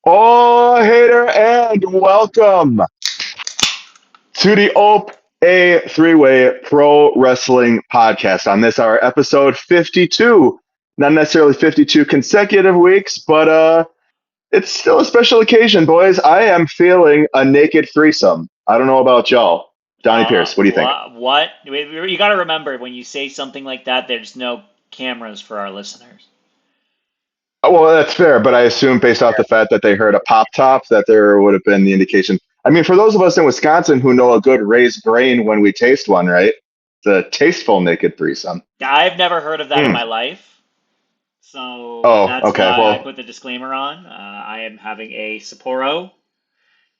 Oh, hater, and welcome to the Ope-Eh three-way pro wrestling podcast. On this, our episode 52. Not necessarily 52 consecutive weeks, but it's still a special occasion, boys. I am feeling a naked threesome. I don't know about y'all. Donnie Pierce, what do you think? What? You got to remember when you say something like that, there's no cameras for our listeners. Oh, well, that's fair, but I assume based off the fact that they heard a pop top that there would have been the indication. I mean, for those of us in Wisconsin who know a good raised grain when we taste one, right? The tasteful naked threesome. I've never heard of that in Mm. my life, so Oh, that's okay. why I Well, put the disclaimer on. I am having a Sapporo,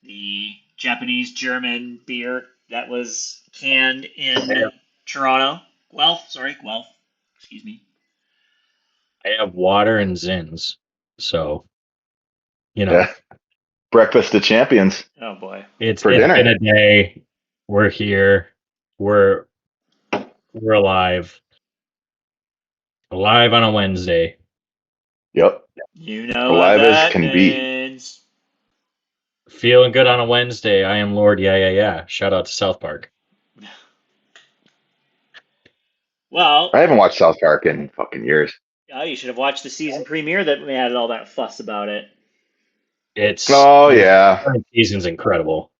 the Japanese German beer that was canned in Toronto. Guelph. Excuse me. I have water and Zins. So, yeah. Breakfast of champions Oh boy. it's for been dinner. a day. We're here. We're alive. Alive on a Wednesday. Yep. You know what Alive as that can be. means. Feeling good on a Wednesday. I am Lord. Yeah. Shout out to South Park. Well, I haven't watched South Park in fucking years. you should have watched the season premiere that we had all that fuss about it. Oh, yeah. Current season's incredible.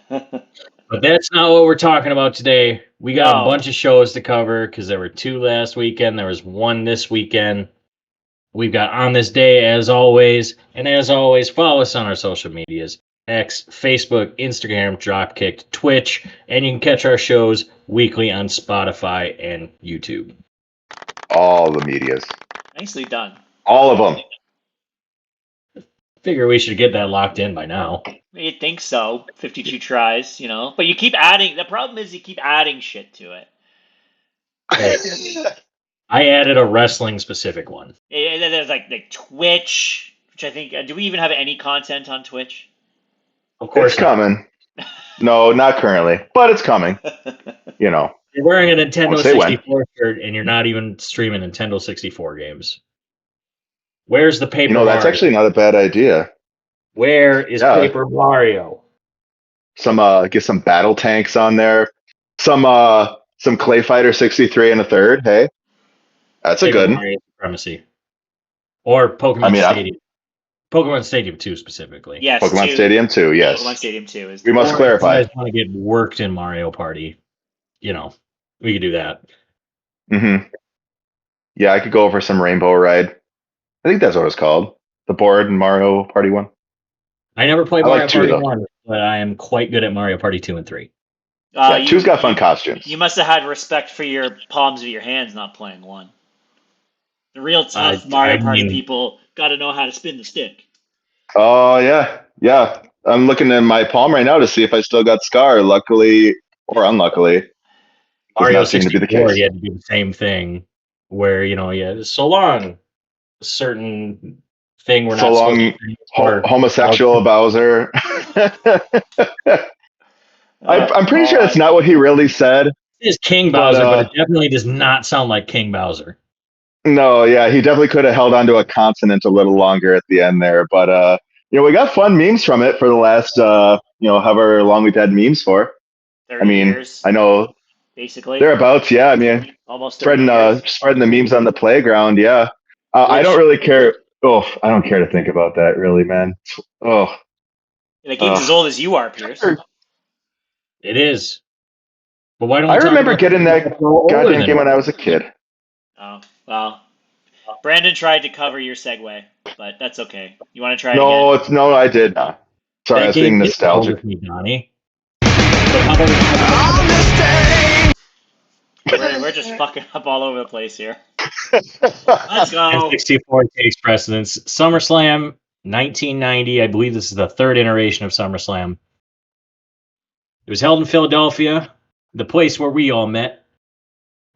But that's not what we're talking about today. We got No. a bunch of shows to cover because there were 2 last weekend. There was 1 this weekend. We've got On This Day, as always. And as always, follow us on our social medias. X, Facebook, Instagram, Dropkick, Twitch. And you can catch our shows weekly on Spotify and YouTube. All the medias. Nicely done. All of them. Figure we should get that locked in by now. You'd think so. 52 tries, But you keep adding. The problem is you keep adding shit to it. Hey, I added a wrestling-specific one. There's like Twitch, which I think. Do we even have any content on Twitch? Of course, It's coming. No, not currently, but it's coming. You're wearing a Nintendo Won't say when. 64 shirt and you're not even streaming Nintendo 64 games. Where's the Paper Mario? That's actually not a bad idea. Where is Yeah. Paper Mario? Get some battle tanks on there. Some Clay Fighter 63 and a third. Hey, that's a Paper good one. Mario Supremacy. Or Pokemon Stadium. Pokemon Stadium 2 specifically. Yes. Pokemon Stadium 2, yes. Pokemon Stadium 2 is. We must clarify. If you guys want to get worked in Mario Party, we could do that. Mm-hmm. Yeah, I could go over some Rainbow Ride. I think that's what it's called. The board in Mario Party 1. I never played Mario like 2, Party though. 1, but I am quite good at Mario Party 2 and 3. Yeah, 2's got fun costumes. You must have had respect for your palms of your hands not playing 1. The real tough Mario Party people got to know how to spin the stick. Oh, yeah. I'm looking in my palm right now to see if I still got Scar. Luckily or unluckily, Mario seem to be the 64, case. you had to do the same thing, where so long, a certain thing we're so not long, homosexual Bowser. I'm pretty sure that's not what he really said. It is King Bowser, but it definitely does not sound like King Bowser. No, yeah, he definitely could have held onto a consonant a little longer at the end there. But we got fun memes from it for the last however long we've had memes for. 30 years. I know basically thereabouts. Yeah, I mean, almost spreading the memes on the playground. Yeah, I don't really care. Oh, I don't care to think about that, really, man. Oh, the game's as old as you are, Pierce. It is. But why don't I remember getting that goddamn game when I was a kid? Oh, well. Brandon tried to cover your segue, but that's okay. You want to try No, again? No, I did not. Sorry, I was being nostalgic. With me, Donnie. But how about we're just fucking up all over the place here. Let's go. 64 takes precedence. SummerSlam 1990. I believe this is the 3rd iteration of SummerSlam. It was held in Philadelphia, the place where we all met.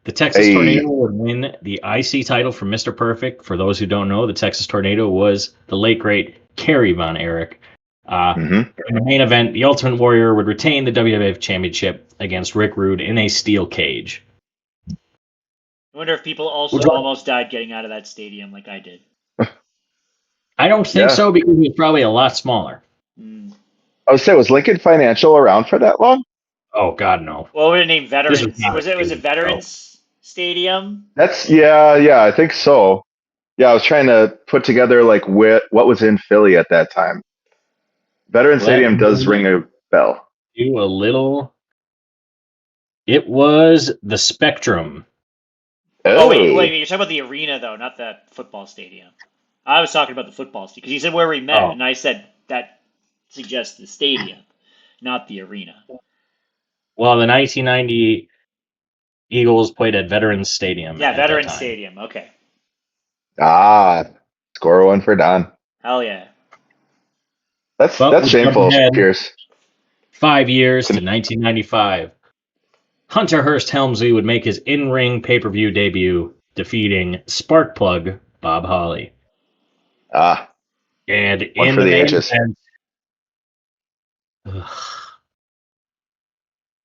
The Texas Tornado would win the IC title from Mr. Perfect. For those who don't know, the Texas Tornado was the late, great Kerry Von Erich. In the main event, the Ultimate Warrior would retain the WWF Championship against Rick Rude in a steel cage. I wonder if people also almost died getting out of that stadium like I did. I don't think so because it was probably a lot smaller. I would say, was Lincoln Financial around for that long? Oh God, no. What would it name? This was Veterans? not a Was it stadium show. Veterans Stadium? Yeah, I think so. Yeah, I was trying to put together like what was in Philly at that time. Veteran Stadium does ring a bell. Do a little. It was the Spectrum. Oh wait, you're talking about the arena though, not the football stadium. I was talking about the football stadium because you said where we met, and I said that suggests the stadium, not the arena. Well, the 1990 Eagles played at Veterans Stadium. Yeah, at Veterans that time. Stadium. Okay. Score one for Don. Hell yeah. That's shameful, Pierce. 5 years to 1995. Hunter Hearst Helmsley would make his in-ring pay-per-view debut, defeating Sparkplug Bob Holly. And one in for the main ages. event,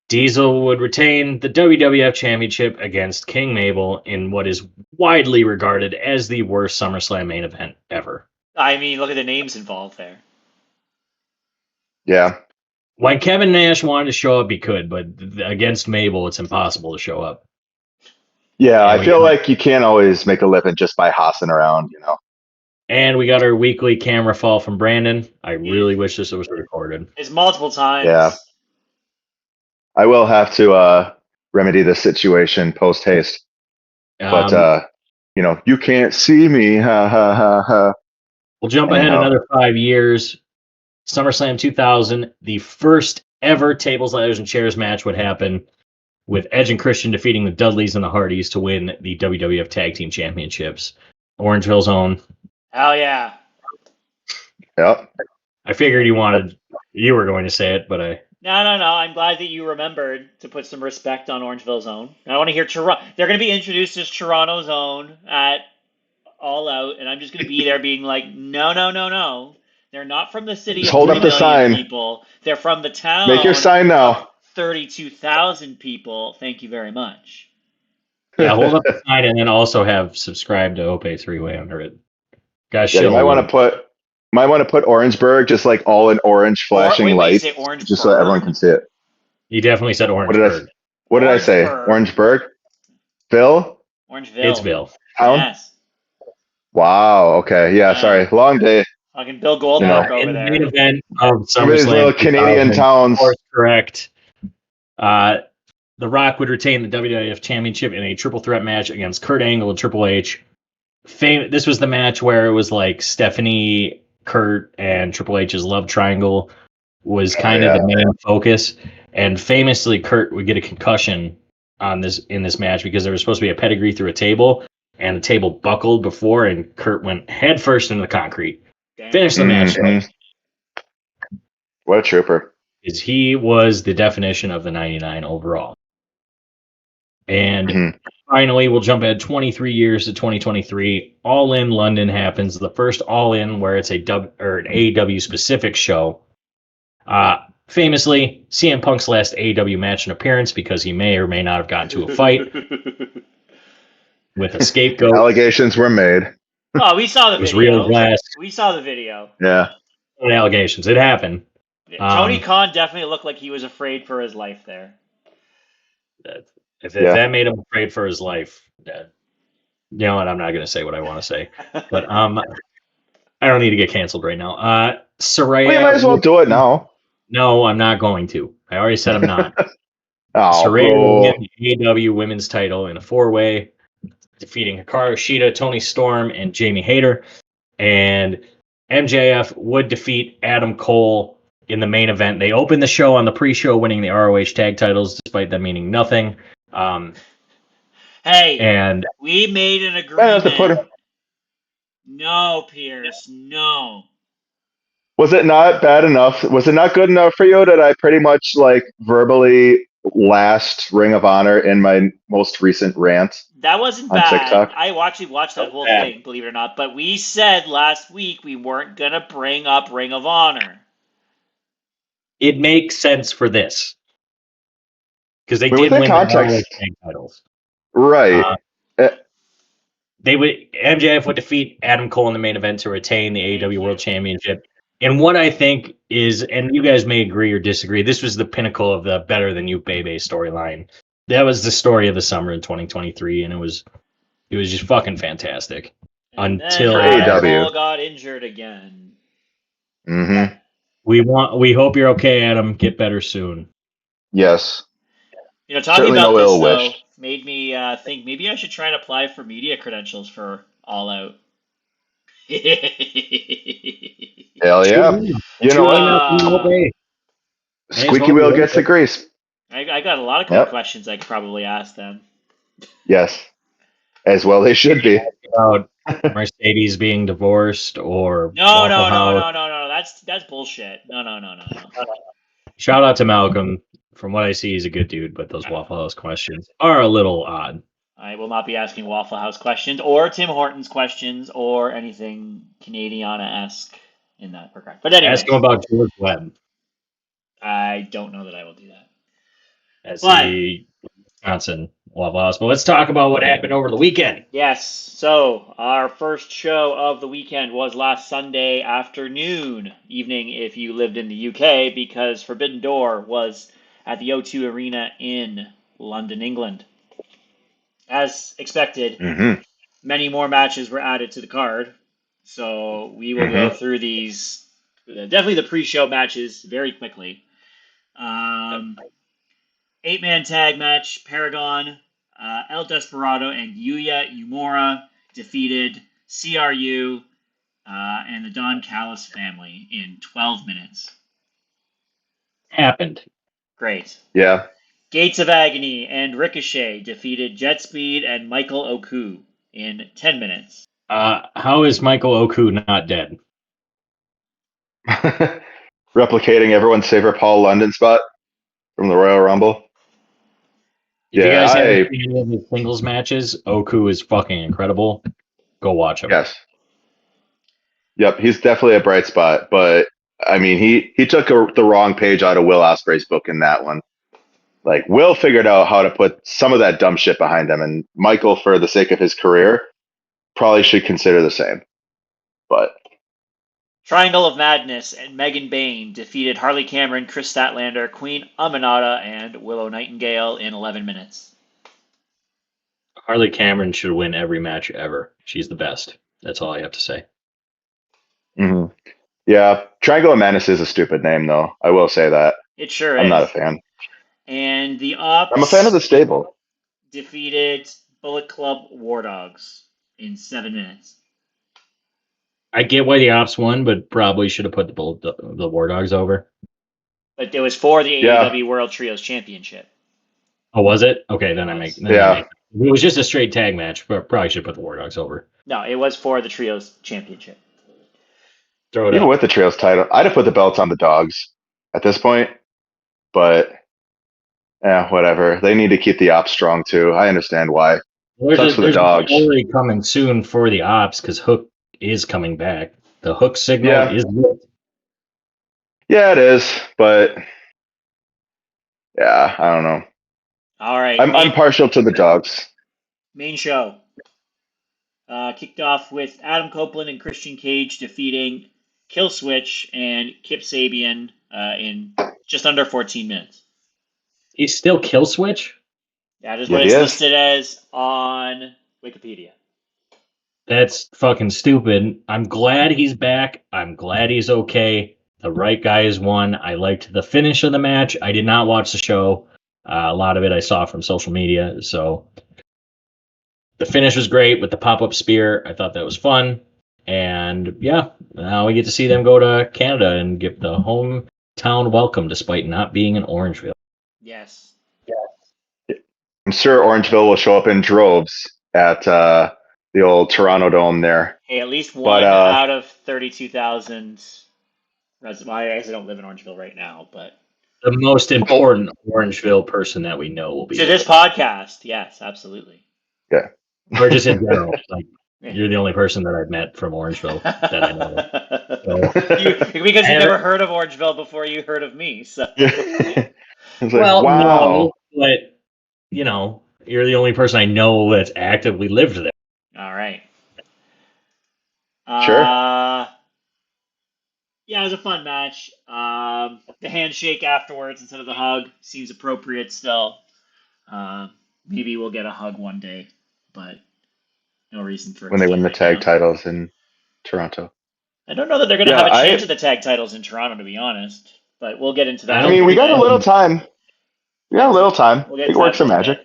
Diesel would retain the WWF Championship against King Mabel in what is widely regarded as the worst SummerSlam main event ever. I mean, look at the names involved there. Yeah. When Kevin Nash wanted to show up, he could, but against Mabel, it's impossible to show up. Yeah, I feel like you can't always make a living just by hossing around, you know. And we got our weekly camera fall from Brandon. I really wish this was recorded. It's multiple times. Yeah. I will have to remedy the situation post haste. But you can't see me. Ha ha ha ha. We'll jump ahead another 5 years. SummerSlam 2000, the first ever tables, ladders, and chairs match would happen with Edge and Christian defeating the Dudleys and the Hardys to win the WWF Tag Team Championships. Orangeville's own. Hell yeah. Yep. I figured you were going to say it, but I... No. I'm glad that you remembered to put some respect on Orangeville's own. I want to hear Toronto. They're going to be introduced as Toronto's own at All Out, and I'm just going to be there being like, no. They're not from the city just of hold 3 up the million sign. people. They're from the town. Make your sign now. 32,000 people. Thank you very much. Yeah, hold up the sign and then also have subscribe to Ope-Eh 3-Way under it. Gosh, yeah, you might want to put Orangeburg just like all in orange flashing lights, just so everyone can see it. You definitely said Orangeburg. What did I say? Orangeburg? Ville? Orangeville. It's Ville. Town? Yes. Wow. Okay. Yeah. Sorry. Long day. Fucking Bill Goldberg over in there. the main event of Some of these little 2000, Canadian towns. Of course, correct. The Rock would retain the WWF Championship in a triple threat match against Kurt Angle and Triple H. This was the match where it was like Stephanie, Kurt, and Triple H's love triangle was kind of the main focus. And famously, Kurt would get a concussion in this match because there was supposed to be a pedigree through a table, and the table buckled before, and Kurt went headfirst into the concrete. Finished the match. What a trooper. He was the definition of the 99 overall. And finally, we'll jump ahead 23 years to 2023. All In London happens. The first All In where it's an AEW specific show. Famously, CM Punk's last AEW match and appearance because he may or may not have gotten to a fight with a scapegoat. Allegations were made. Oh, we saw the video. Real glass. We saw the video. Yeah. Allegations. It happened. Tony Khan definitely looked like he was afraid for his life there. If that made him afraid for his life, you know what? I'm not going to say what I want to say. But I don't need to get canceled right now. Saraya. Well, you might as well do it now. No, I'm not going to. I already said I'm not. Oh, Saraya will win the AEW Women's title in a 4-way, defeating Hikaru Shida, Toni Storm, and Jamie Hayter. And MJF would defeat Adam Cole in the main event. They opened the show on the pre-show, winning the ROH tag titles, despite them meaning nothing. And we made an agreement. No, Pierce, no. Was it not bad enough? Was it not good enough for you that I pretty much like verbally last Ring of Honor in my most recent rant? That wasn't bad. TikTok? I actually watched that whole thing, believe it or not. But we said last week we weren't going to bring up Ring of Honor. It makes sense for this. Because they did win the tag titles. Right. MJF would defeat Adam Cole in the main event to retain the AEW World Championship. And what I think is, and you guys may agree or disagree, this was the pinnacle of the Better Than You Baby storyline. That was the story of the summer in 2023, and it was just fucking fantastic. And Until then Adam AEW. Cole got injured again. Mm-hmm. We hope you're okay, Adam. Get better soon. Yes. Talking Certainly about no this ill though wish. made me think maybe I should try and apply for media credentials for All Out. Hell yeah. You know what? Squeaky wheel gets the grease. I got a lot of good Yep. questions I could probably ask them. Yes. As well they should be. About Mercedes being divorced or No. That's bullshit. No. Shout out to Malcolm. From what I see, he's a good dude, but those Waffle House questions are a little odd. I will not be asking Waffle House questions or Tim Hortons questions or anything Canadiana-esque in that regard. But anyway, Ask him about George Webb. I don't know that I will do that. As the Wisconsin Waffle House. But let's talk about what happened over the weekend. Yes. So our first show of the weekend was last Sunday evening if you lived in the UK, because Forbidden Door was at the O2 Arena in London, England. As expected, many more matches were added to the card. So we will go through these, definitely the pre-show matches, very quickly. 8-man tag match, Paragon, El Desperado, and Yuya Uemura defeated CRU and the Don Callis family in 12 minutes. Happened. Great. Yeah. Gates of Agony and Ricochet defeated Jet Speed and Michael Oku in 10 minutes. How is Michael Oku not dead? Replicating everyone's favorite Paul London spot from the Royal Rumble. If you guys haven't seen any of his singles matches, Oku is fucking incredible. Go watch him. Yes. Yep, he's definitely a bright spot, but I mean, he took the wrong page out of Will Ospreay's book in that one. Like, Will figured out how to put some of that dumb shit behind him, and Michael, for the sake of his career, probably should consider the same. But Triangle of Madness and Megan Bayne defeated Harley Cameron, Chris Statlander, Queen Aminata, and Willow Nightingale in 11 minutes. Harley Cameron should win every match ever. She's the best. That's all I have to say. Mm-hmm. Yeah, Triangle of Madness is a stupid name, though. I will say that. It sure is. I'm not a fan. And the Ops... I'm a fan of the stable. Defeated Bullet Club War Dogs in 7 minutes. I get why the Ops won, but probably should have put the War Dogs over. But it was for the AEW World Trios Championship. Oh, was it? Okay, then I make... It was just a straight tag match, but probably should put the War Dogs over. No, it was for the Trios Championship. Throw it Even up. with the Trios title, I'd have put the belts on the Dogs at this point. But, whatever. They need to keep the Ops strong, too. I understand why. There's the Dogs. a story coming soon for the Ops, because Hook is coming back. The Hook signal is good. Yeah, it is, but yeah, I don't know. All right. I'm partial to the Dogs. Main show. Kicked off with Adam Copeland and Christian Cage defeating Killswitch and Kip Sabian in just under 14 minutes. He's still Killswitch? That is what it's listed as on Wikipedia. That's fucking stupid. I'm glad he's back. I'm glad he's okay. The right guy has won. I liked the finish of the match. I did not watch the show. A lot of it I saw from social media. So the finish was great with the pop-up spear. I thought that was fun. And yeah, now we get to see them go to Canada and get the hometown welcome despite not being in Orangeville. Yes. I'm sure Orangeville will show up in droves at the old Toronto Dome there. Hey, at least one out of 32,000 residents. I guess I don't live in Orangeville right now, but the most important Orangeville person that we know will be to this podcast. Yes, absolutely. Yeah. Or just in general. Like, you're the only person that I've met from Orangeville that I know of. So, because you never heard of Orangeville before you heard of me. So. No, but, you're the only person I know that's actively lived there. All right. Sure. Yeah, it was a fun match. The handshake afterwards instead of the hug seems appropriate still. Maybe we'll get a hug one day, but no reason for it When to they be win the right tag now. titles in Toronto. I don't know that they're going to Yeah, have a chance at the tag titles in Toronto, to be honest. But we'll get into that. I mean, we got a little time. We got a little time. We'll We get can into work that in a some little magic.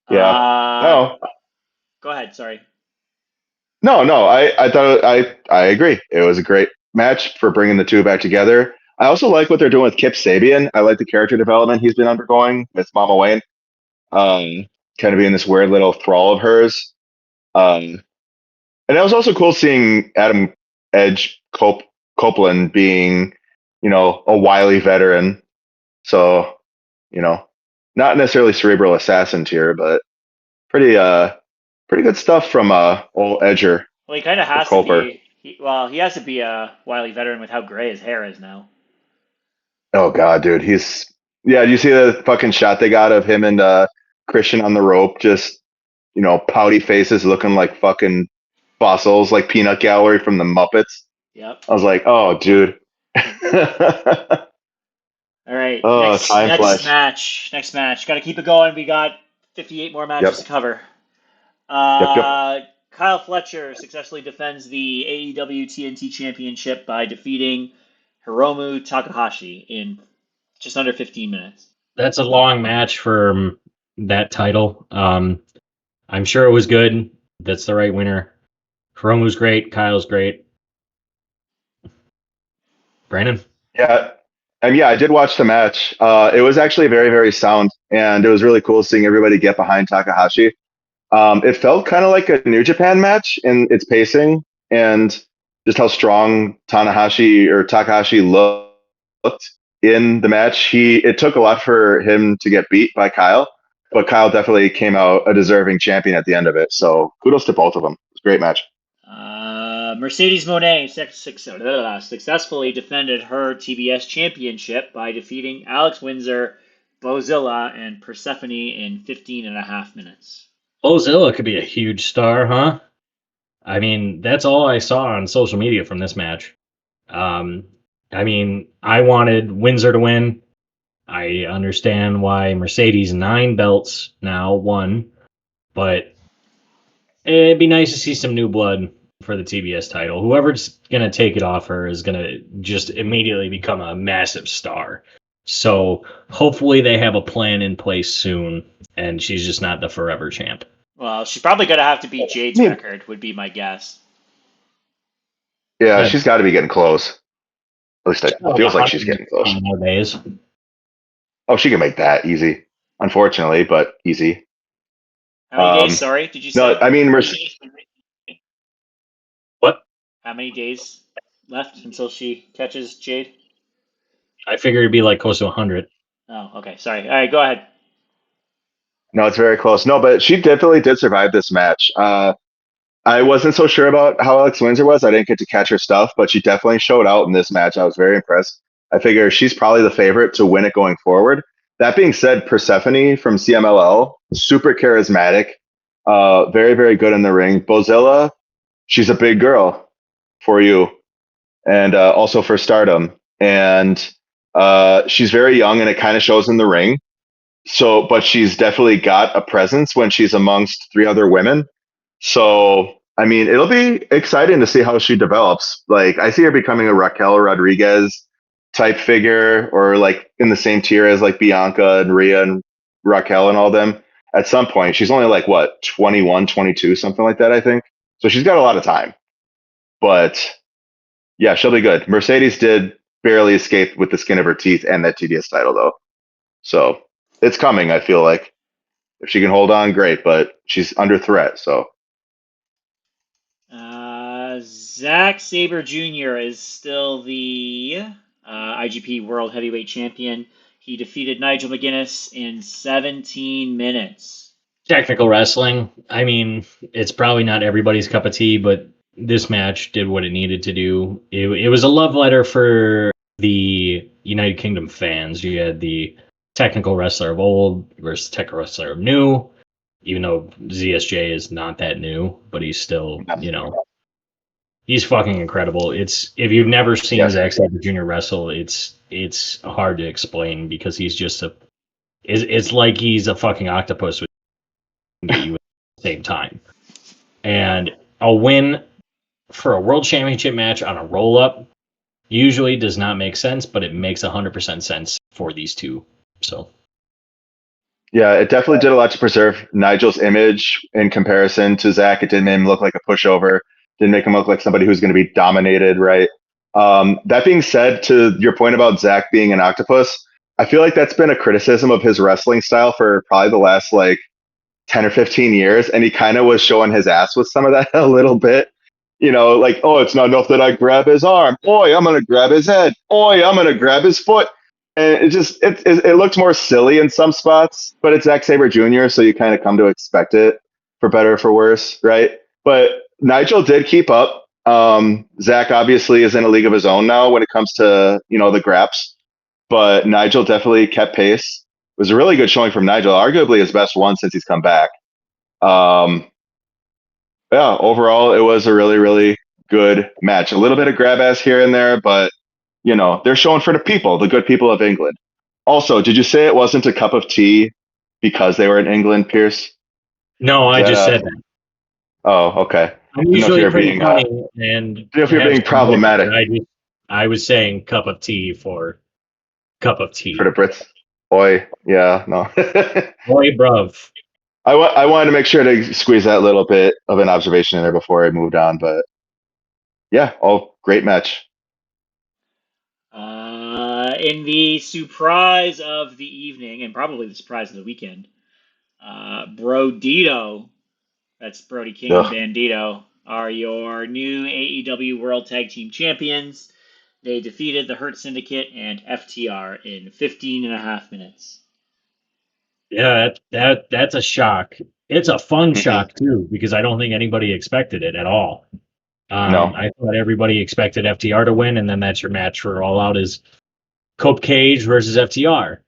bit. Yeah. No. Go ahead. Sorry. No. I thought I agree. It was a great match for bringing the two back together. I also like what they're doing with Kip Sabian. I like the character development he's been undergoing with Mama Wayne. Kind of being this weird little thrall of hers. And it was also cool seeing Adam Edge Copeland being, a wily veteran. So, not necessarily cerebral assassin tier, but pretty good stuff from old Edger Well, he kind of or has to Coper. be. He has to be a wily veteran with how gray his hair is now. Oh god, dude, yeah. Do you see the fucking shot they got of him and Christian on the rope, just pouty faces, looking like fucking fossils, like peanut gallery from the Muppets? Yep. I was like, oh, dude. All right. Oh, Next time next flies. match. Next match. Got to keep it going. We got 58 more matches to Yep, cover. yep. Kyle Fletcher successfully defends the AEW TNT Championship by defeating Hiromu Takahashi in just under 15 minutes. That's a long match for that title. I'm sure it was good. That's the right winner. Hiromu's great. Kyle's great. Brandon? Yeah, and yeah, I did watch the match. It was actually very, very sound, and it was really cool seeing everybody get behind Takahashi. It felt kind of like a New Japan match in its pacing and just how strong Takahashi looked in the match. It took a lot for him to get beat by Kyle, but Kyle definitely came out a deserving champion at the end of it. So kudos to both of them. It was a great match. Mercedes Moné successfully defended her TBS championship by defeating Alex Windsor, Bozilla, and Persephone in 15 and a half minutes. Ozilla could be a huge star, huh? I mean, that's all I saw on social media from this match. I mean, I wanted Windsor to win. I understand why Mercedes 9 belts now won, but it'd be nice to see some new blood for the TBS title. Whoever's going to take it off her is going to just immediately become a massive star. So hopefully they have a plan in place soon, and she's just not the forever champ. Well, she's probably going to have to beat Jade's record, would be my guess. Yeah, she's got to be getting close. At least it feels like she's getting close. Nowadays. Oh, she can make that easy. Unfortunately, but easy. How many days, sorry, did you say? No, I mean, What? How many days left until she catches Jade? I figured it'd be like close to 100. Oh, okay. Sorry. All right, go ahead. No, it's very close. No, but she definitely did survive this match. I wasn't so sure about how Alex Windsor was. I didn't get to catch her stuff, but she definitely showed out in this match. I was very impressed. I figure she's probably the favorite to win it going forward. That being said, Persephone from CMLL, super charismatic, very, very good in the ring. Bozilla, she's a big girl for you, and also for Stardom. And she's very young, and it kind of shows in the ring. So, but she's definitely got a presence when she's amongst three other women. So, I mean, it'll be exciting to see how she develops. Like, I see her becoming a Raquel Rodriguez type figure, or like in the same tier as like Bianca and Rhea and Raquel and all them at some point. She's only like, what, 21, 22, something like that, I think. So she's got a lot of time. But yeah, she'll be good. Mercedes did barely escape with the skin of her teeth and that TDS title, though. So it's coming, I feel like. If she can hold on, great, but she's under threat, so. Zack Sabre Jr. is still the IGP World Heavyweight Champion. He defeated Nigel McGuinness in 17 minutes. Technical wrestling. I mean, it's probably not everybody's cup of tea, but this match did what it needed to do. It was a love letter for the United Kingdom fans. You had the technical wrestler of old versus technical wrestler of new, even though ZSJ is not that new, but he's still, He's fucking incredible. It's if you've never seen Yes. Zack Sabre Jr. wrestle, it's hard to explain because he's just it's like he's a fucking octopus with get you at the same time. And a win for a world championship match on a roll up usually does not make sense, but it makes 100% sense for these two. So Yeah, it definitely did a lot to preserve Nigel's image in comparison to Zach. It didn't make him look like a pushover. Didn't make him look like somebody who's going to be dominated, right? That being said, to your point about Zach being an octopus, I feel like that's been a criticism of his wrestling style for probably the last like 10 or 15 years. And he kind of was showing his ass with some of that a little bit. You know, like, oh, it's not enough that I grab his arm. Oi, I'm going to grab his head. Oi, I'm going to grab his foot. And it looked more silly in some spots, but it's Zack Sabre Jr., so you kind of come to expect it for better or for worse, right? But Nigel did keep up. Zach obviously is in a league of his own now when it comes to, you know, the graps, but Nigel definitely kept pace. It was a really good showing from Nigel, arguably his best one since he's come back. Um, yeah, overall, it was a really, really good match. A little bit of grab ass here and there, but you know, they're showing for the people, the good people of England. Also, did you say it wasn't a cup of tea because they were in England, Pierce? no, Is I that just a? said that. Oh, okay. I'm You know if usually you're pretty being, funny and you know if you're have being some wit, problematic but I was saying cup of tea for cup of for the tea. Brits. Boy, yeah, no. Boy, bruv. I wanted to make sure to squeeze that little bit of an observation in there before I moved on, but yeah, oh, great match. In the surprise of the evening, and probably the surprise of the weekend, Brodito, that's Brody King and Ugh. Bandito, are your new AEW World Tag Team Champions. They defeated the Hurt Syndicate and FTR in 15 and a half minutes. Yeah, that's a shock. It's a fun Mhm. shock too because I don't think anybody expected it at all. No. I thought everybody expected FTR to win, and then that's your match for All Out is Cope Cage versus FTR.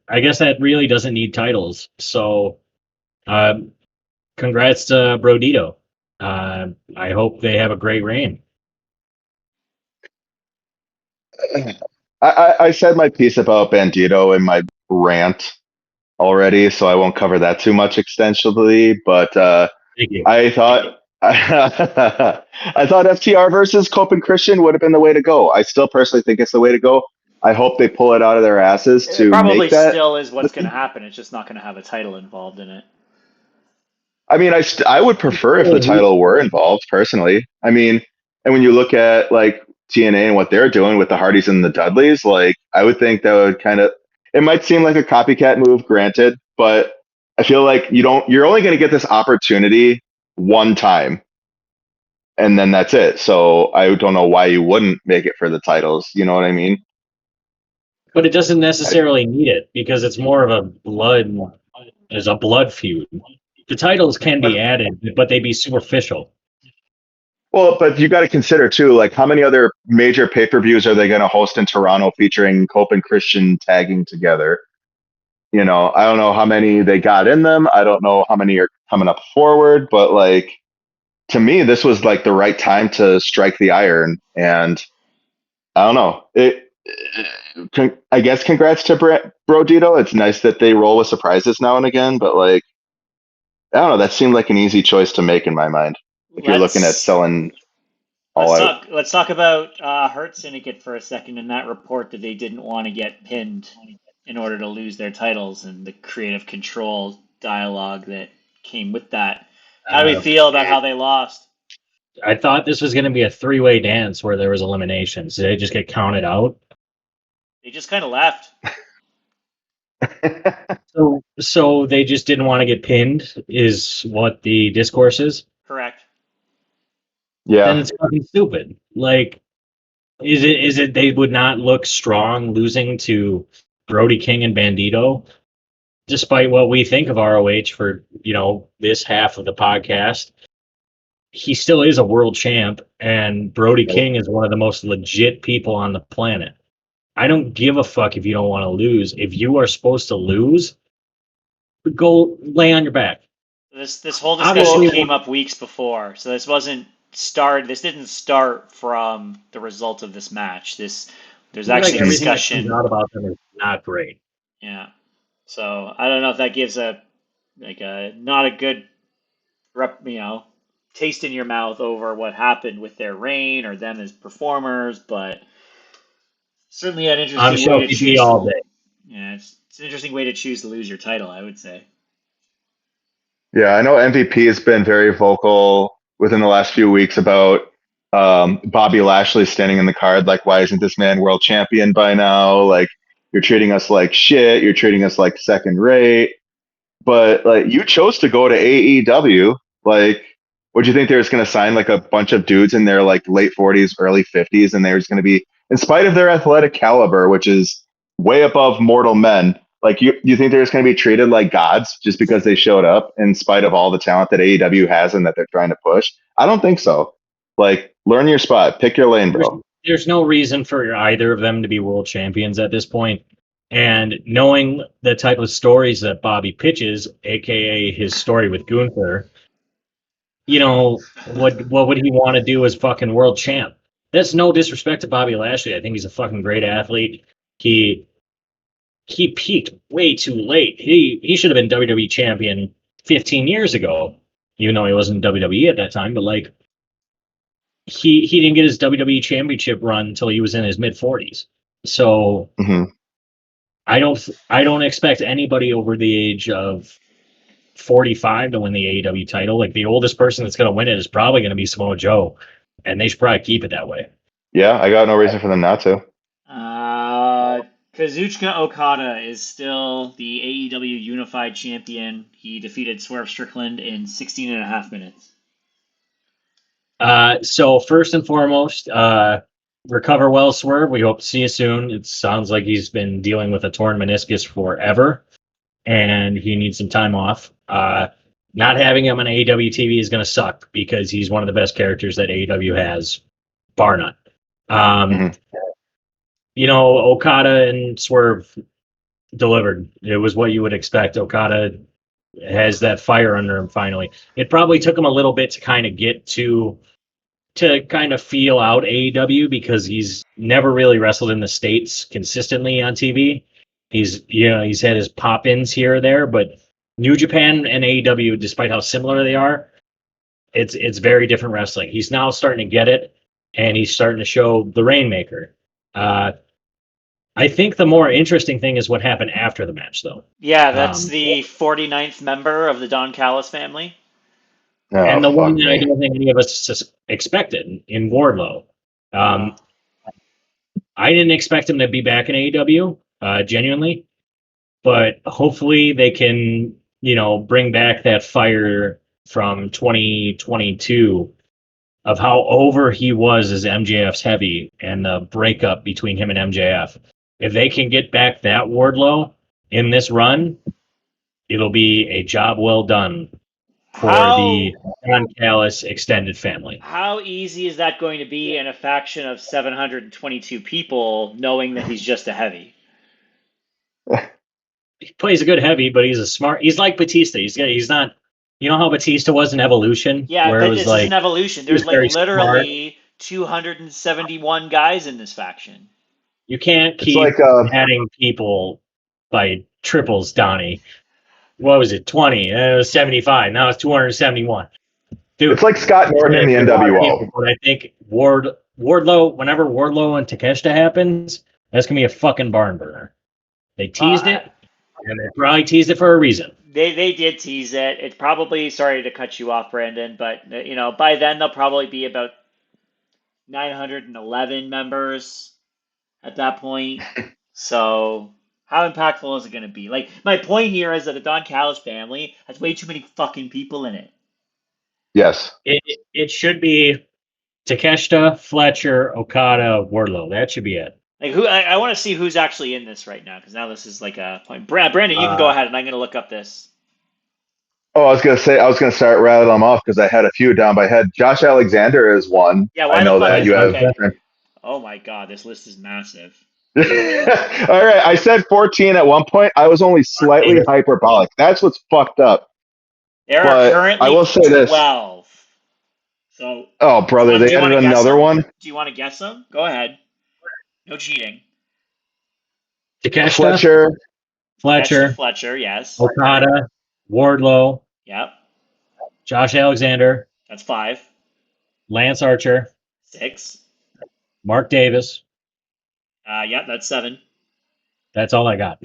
I guess that really doesn't need titles. So, um, congrats to Brodito. I hope they have a great reign. I said my piece about Bandito in my rant already, so I won't cover that too much extensively. But Thank you. I thought I thought FTR versus Cope and Christian would have been the way to go. I still personally think it's the way to go. I hope they pull it out of their asses It to probably make that. still is what's going to happen. It's just not going to have a title involved in it. I mean, I would prefer if the title were involved personally. I mean, and when you look at like TNA and what they're doing with the Hardys and the Dudleys, like I would think that would kind of it might seem like a copycat move, granted, but I feel like you're only going to get this opportunity one time, and then that's it. So I don't know why you wouldn't make it for the titles. You know what I mean? But it doesn't I, necessarily need it because it's more of a blood feud. The titles can be but added, but they'd be superficial. well, but you got to consider too, like how many other major pay-per-views are they going to host in Toronto featuring Cope and Christian tagging together? You know, I don't know how many they got in them. I don't know how many are coming up forward, but like to me, this was like the right time to strike the iron. And I don't know. I guess congrats to Brodito. It's nice that they roll with surprises now and again, but like I don't know. That seemed like an easy choice to make in my mind. If you're looking at Let's selling all let's out. talk let's talk about Hurt Syndicate for a second and that report that they didn't want to get pinned in order to lose their titles and the creative control dialogue that came with that. How do we Uh, feel about how they lost? I thought this was going to be a three-way dance where there was eliminations. Did they just get counted out? They just kind of left. So they just didn't want to get pinned, is what the discourse is. Correct. Then Yeah. it's fucking stupid. Like, is it they would not look strong losing to Brody King and Bandito, despite what we think of ROH for this half of the podcast. He still is a world champ, and Brody King is one of the most legit people on the planet. I don't give a fuck if you don't want to lose. If you are supposed to lose, go lay on your back. This whole discussion Obviously, came up weeks before, so this wasn't start. This didn't start from the result of this match. There's I feel like actually everything that comes discussion. out about them is not great. Yeah. So I don't know if that gives a not a good taste in your mouth over what happened with their reign or them as performers, but certainly an I'm interesting way sure to he'd be choose. all day. Yeah, it's an interesting way to choose to lose your title, I would say. Yeah, I know MVP has been very vocal within the last few weeks about Bobby Lashley standing in the card. Like, why isn't this man world champion by now? Like, you're treating us like shit. You're treating us like second rate. But like, you chose to go to AEW. Like, would you think they was going to sign like a bunch of dudes in their like late 40s, early 50s, and they was going to be, in spite of their athletic caliber, which is way above mortal men, like you think they're just going to be treated like gods just because they showed up in spite of all the talent that AEW has and that they're trying to push? I don't think so. Like, learn your spot, pick your lane, There's, bro. there's no reason for either of them to be world champions at this point. And knowing the type of stories that Bobby pitches, aka his story with Gunther, what would he want to do as fucking world champ? That's no disrespect to Bobby Lashley. I think he's a fucking great athlete. He he peaked way too late. He should have been WWE champion 15 years ago, even though he wasn't WWE at that time. But like he didn't get his WWE championship run until he was in his mid 40s. So Hmm. I don't expect anybody over the age of 45 to win the AEW title. Like the oldest person that's going to win it is probably going to be Samoa Joe, and they should probably keep it that way. Yeah, I got no reason for them not to. Uh, Kazuchika Okada is still the AEW Unified Champion. He defeated Swerve Strickland in 16 and a half minutes. So first and foremost, recover well, Swerve. We hope to see you soon. It sounds like he's been dealing with a torn meniscus forever, and he needs some time off. Not having him on AEW TV is going to suck because he's one of the best characters that AEW has, bar none. Hmm. Okada and Swerve delivered. It was what you would expect. Okada has that fire under him finally. It probably took him a little bit to kind of get to kind of feel out AEW because he's never really wrestled in the States consistently on TV. He's had his pop-ins here or there, but New Japan and AEW, despite how similar they are, it's very different wrestling. He's now starting to get it, and he's starting to show the Rainmaker. I think the more interesting thing is what happened after the match, though. Yeah, that's the 49th member of the Don Callis family. Oh, And the one fuck that I me. don't think any of us expected in Wardlow. I didn't expect him to be back in AEW, genuinely, but hopefully they can, bring back that fire from 2022 of how over he was as MJF's heavy and the breakup between him and MJF. If they can get back that Wardlow in this run, it'll be a job well done for the Don Callis extended family. How easy is that going to be in a faction of 722 people, knowing that he's just a heavy? He plays a good heavy, but he's like Batista. He's not, how Batista was in Evolution, Yeah, where it but was this is an like, evolution. he was There's like very smart. literally 271 guys in this faction. You can't It's like keep adding people by triples, Donnie. What was it, 20? It was 75. Now it's 271. Dude, it's like Scott Norton in the it's a lot of people, NWO. but I think Wardlow, whenever Wardlow and Takeshita happens, that's going to be a fucking barn burner. They teased it, and they probably teased it for a reason. They did tease it. It's probably, sorry to cut you off, Brandon, but by then there'll probably be about 911 members at that point. So how impactful is it going to be? Like, my point here is that the Don Callis family has way too many fucking people in it. Yes. It should be Takeshita, Fletcher, Okada, Wardlow. That should be it. Like, I want to see who's actually in this right now, because now this is like a point. Brandon, you can go ahead, and I'm going to look up this. Oh, I was gonna say I was gonna start rattling them off because I had a few down by head. Josh Alexander is one. Yeah, why I the know fuck that is you have. okay? Oh my god, this list is massive. All right, I said 14 at one point. I was only slightly hyperbolic. That's what's fucked up. There are But I currently will say this: 12. So, Oh, brother, do they you want added to guess another them? one. Do you want to guess them? Go ahead. No cheating. Takeshita, Fletcher. Fletcher, Fletcher, yes. Okada, Wardlow, Yep. Josh Alexander, That's 5. Lance Archer, 6. Mark Davis. Yep, that's 7. That's all I got.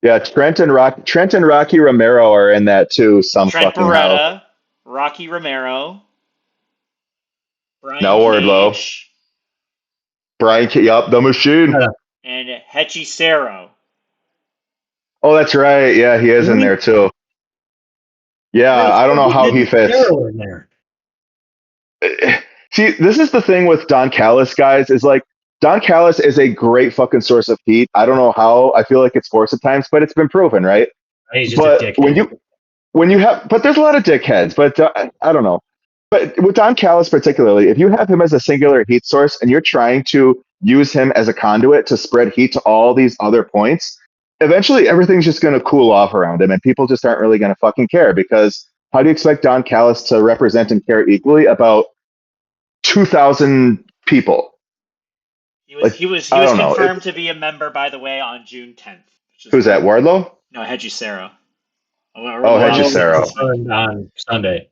Yeah, Trent and Rocky Romero are in that too. Some Trent fucking how. Beretta, Rocky Romero, Brian No Wardlow. Cage, Yup, the machine. and Hechicero. Oh, that's right. Yeah, he is in there too. Yeah, I don't know how he fits. In there. See, this is the thing with Don Callis, guys, is like Don Callis is a great fucking source of heat. I don't know how. I feel like it's forced at times, but it's been proven, right? He's just a But dickhead. when you have, but there's a lot of dickheads, but I don't know. But with Don Callis particularly, if you have him as a singular heat source and you're trying to use him as a conduit to spread heat to all these other points, eventually everything's just going to cool off around him and people just aren't really going to fucking care because how do you expect Don Callis to represent and care equally about 2,000 people? He was I don't know. confirmed to be a member, by the way, on June 10th. Who's that, Wardlow? No, Hechicero. Oh, Hechicero. On Sunday,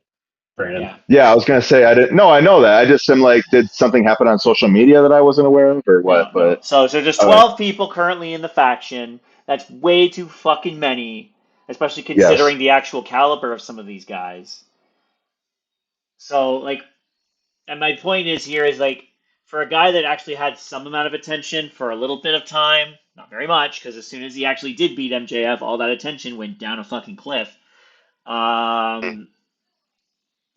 Brandon. Yeah, I was gonna say I didn't. No, I know that. I just am like, did something happen on social media that I wasn't aware of, or what? No. But So there's 12 people currently in the faction. That's way too fucking many, especially considering the actual caliber of some of these guys. So like, and my point is here is like, for a guy that actually had some amount of attention for a little bit of time, not very much, because as soon as he actually did beat MJF, all that attention went down a fucking cliff. You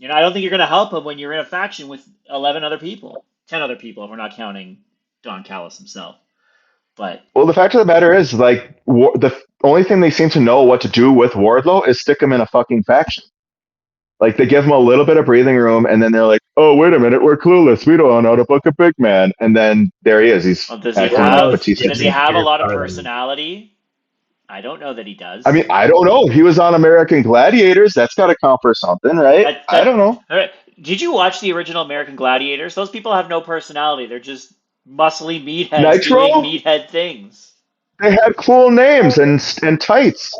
know, I don't think you're going to help him when you're in a faction with 11 other people, 10 other people, if we're not counting Don Callis himself. But well, the fact of the matter is, like, the only thing they seem to know what to do with Wardlow is stick him in a fucking faction. Like, they give him a little bit of breathing room, and then they're like, "Oh, wait a minute, we're clueless. We don't know how to book a big man." And then there he is. He's does he have a lot of personality? I don't know that he does. I mean, I don't know. He was on American Gladiators. That's got to count for something, right? I don't know. Did you watch the original American Gladiators? Those people have no personality. They're just muscly meatheads Nitro? doing meathead things. They had cool names and tights.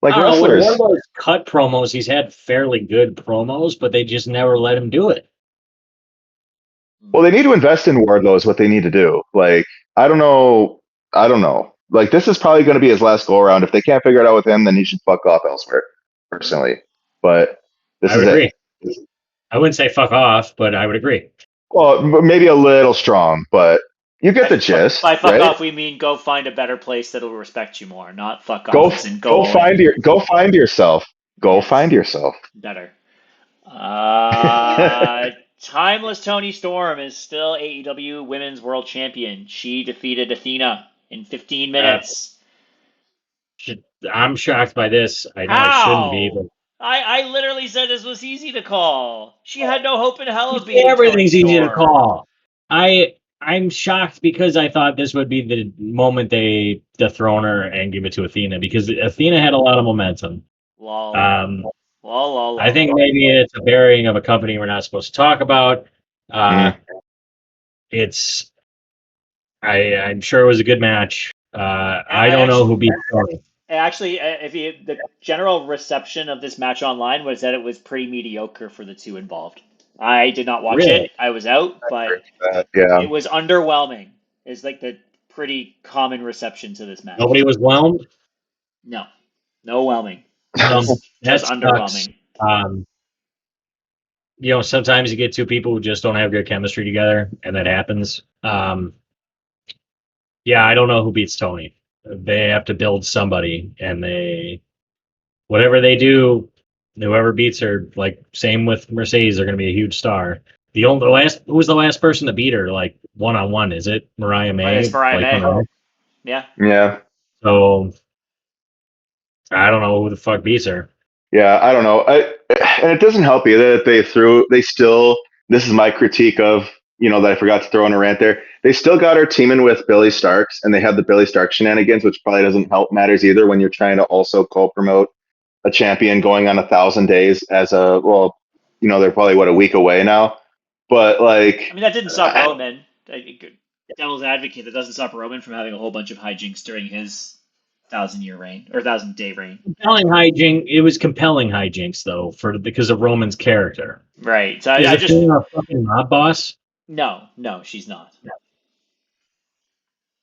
Like wrestlers. One of those cut promos, he's had fairly good promos, but they just never let him do it. Well, they need to invest in Wardlow is what they need to do. Like, I don't know. Like, this is probably going to be his last go around. If they can't figure it out with him, then he should fuck off elsewhere, personally. But this is agree. it. I wouldn't say fuck off, but I would agree. Well, maybe a little strong, but you get the gist. By fuck right? off, we mean go find a better place that'll respect you more, not fuck off. Go find yourself. Go find yourself. Better. Timeless Toni Storm is still AEW Women's World Champion. She defeated Athena in 15 minutes. I'm shocked by this. I know I shouldn't be, but I literally said this was easy to call. She had no hope in hell of beating everything's Toni easy Storm. to call. I'm shocked because I thought this would be the moment they dethrone her and give it to Athena because Athena had a lot of momentum. Lol. I think maybe it's a burying of a company we're not supposed to talk about. It's I'm sure it was a good match. I don't know who beat Toni. Actually, the general reception of this match online was that it was pretty mediocre for the two involved. I did not watch it. I was out, but it was underwhelming. It's like the pretty common reception to this match. Nobody was whelmed? No whelming. Just underwhelming. Sometimes you get two people who just don't have good chemistry together, and that happens. Yeah, I don't know who beats Toni. They have to build somebody, and whatever they do, whoever beats her, like same with Mercedes, they're going to be a huge star. Who was the last person to beat her, like one-on-one? Is it Mariah May? It's Mariah May. Yeah. Yeah. So I don't know who the fuck beats her. Yeah, I don't know. And it doesn't help either that this is my critique of, that I forgot to throw in a rant there. They still got her teaming with Billy Starks, and they have the Billy Stark shenanigans, which probably doesn't help matters either when you're trying to also co-promote a champion going on 1,000 days as they're probably a week away now. But like, I mean, that didn't stop Roman. Devil's advocate, that doesn't stop Roman from having a whole bunch of hijinks during his 1,000-year reign or 1,000-day reign. Compelling hijink. It was compelling hijinks though, because of Roman's character. Right. So Is I just Athena a fucking mob boss? no, she's not.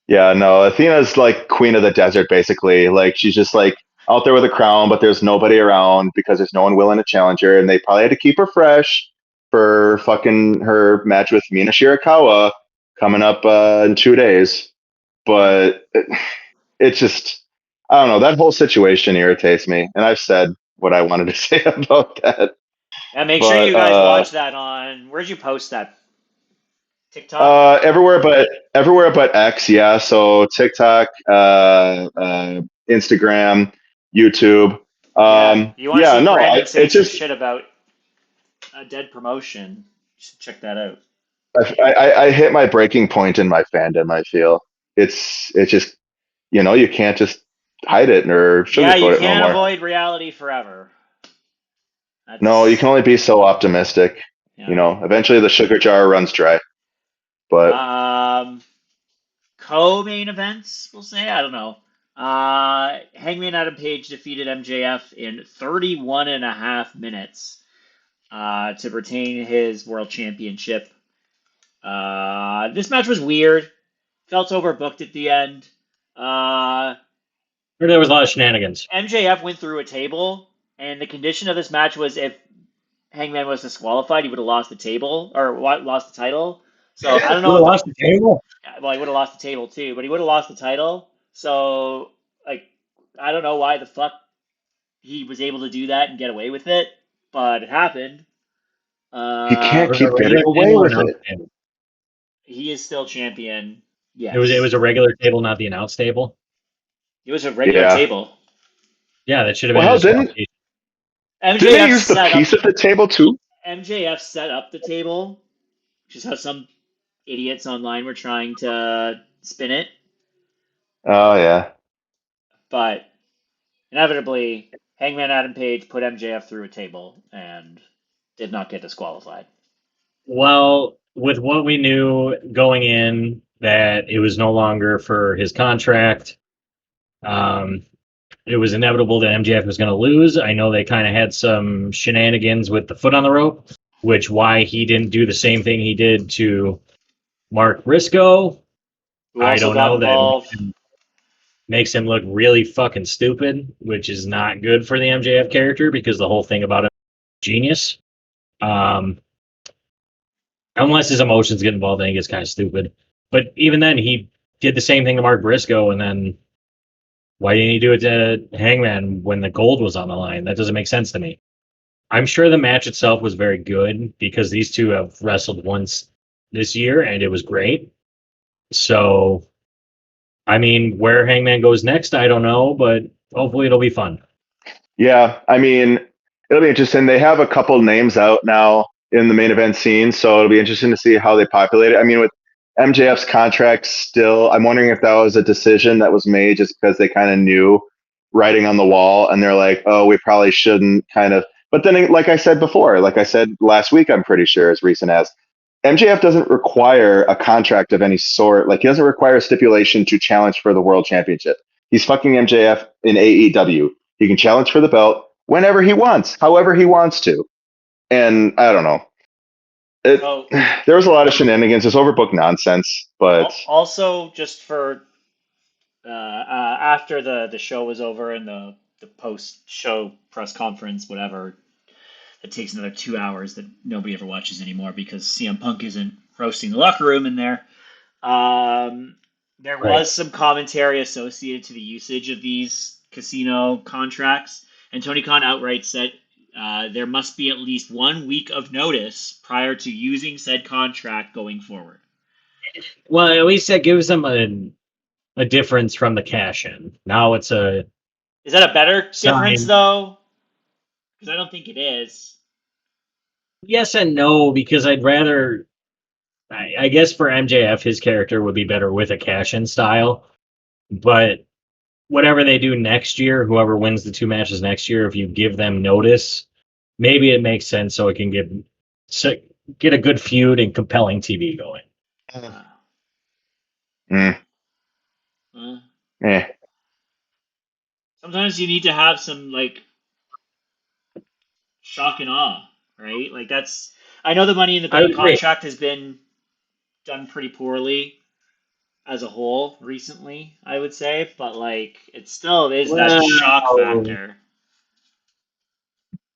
yeah, no, Athena's like queen of the desert, basically. Like she's just like out there with a crown, but there's nobody around because there's no one willing to challenge her, and they probably had to keep her fresh for fucking her match with Mina Shirakawa coming up in 2 days. But it's just, I don't know. That whole situation irritates me, and I've said what I wanted to say about that. And make sure But you guys watch that on. Where'd you post that? TikTok. everywhere but X, yeah. So TikTok, Instagram, YouTube. Yeah, you want to Yeah, see no, Brandon say it's some just shit about a dead promotion. You should check that out. I hit my breaking point in my fandom. I feel it's just you can't just hide it or Yeah, you sugarcoat it no can't more. avoid reality forever. No, you That's can only be so optimistic. yeah. Eventually the sugar jar runs dry. But Um, co-main events, we'll say. I don't know. Hangman Adam Page defeated MJF in 31 and a half minutes to retain his world championship. This match was weird. Felt overbooked at the end. There was a lot of shenanigans. MJF went through a table, and the condition of this match was if Hangman was disqualified, he would have lost the table or lost the title. So I don't Would know have if lost the table. well, he would have lost the table too, but he would have lost the title. So like I don't know why the fuck he was able to do that and get away with it, but it happened. he can't Was it a keep getting regular away table or with announce it. table? He is still champion. It Yes, was a regular table, not the announce table. it was a regular Yeah. table. Yeah, that should have Well, been a hell, didn't disqualification. didn't they MJF use the set up piece of the table too? MJF set up the table, which is how some idiots online were trying to spin it, Oh yeah. but inevitably, Hangman Adam Page put MJF through a table and did not get disqualified. Well, with what we knew going in, that it was no longer for his contract, um, it was inevitable that MJF was going to lose. I know they kind of had some shenanigans with the foot on the rope, which why he didn't do the same thing he did to Mark Briscoe. Who I also don't got know. That involved. makes him look really fucking stupid, which is not good for the MJF character because the whole thing about him is genius. Um, unless his emotions get involved, I think it's kind of stupid. But even then, he did the same thing to Mark Briscoe, and then why didn't he do it to Hangman when the gold was on the line? That doesn't make sense to me. I'm sure the match itself was very good because these two have wrestled once this year, and it was great. So, I mean, where Hangman goes next, I don't know, but hopefully it'll be fun. Yeah, I mean, it'll be interesting. They have a couple names out now in the main event scene, so it'll be interesting to see how they populate it. I mean, with MJF's contract still, I'm wondering if that was a decision that was made just because they kind of knew writing on the wall, and they're like, oh, we probably shouldn't kind of. But then, like I said before, like I said last week, I'm pretty sure, as recent as MJF doesn't require a contract of any sort. Like he doesn't require a stipulation to challenge for the world championship. He's fucking MJF in AEW. He can challenge for the belt whenever he wants, however he wants to. And I don't know. So There was a lot of shenanigans. It's overbooked nonsense, but also just for after the show was over and the post show press conference, whatever, it takes another 2 hours that nobody ever watches anymore because CM Punk isn't roasting the locker room in there. There Right. was some commentary associated to the usage of these casino contracts, and Tony Khan outright said there must be at least 1 week of notice prior to using said contract going forward. Well, at least that gives them a difference from the cash in. Now it's a Is that a better difference, sign. though? Because I don't think it is. Yes and no, because I'd rather. I guess for MJF, his character would be better with a cash in style. But whatever they do next year, whoever wins the two matches next year, if you give them notice, maybe it makes sense so it can get a good feud and compelling TV going. Eh. Sometimes you need to have some like shock and awe, right? Like that's. I know the Money in the I Bank agree. contract has been done pretty poorly as a whole recently, I would say, but like it still is that shock factor.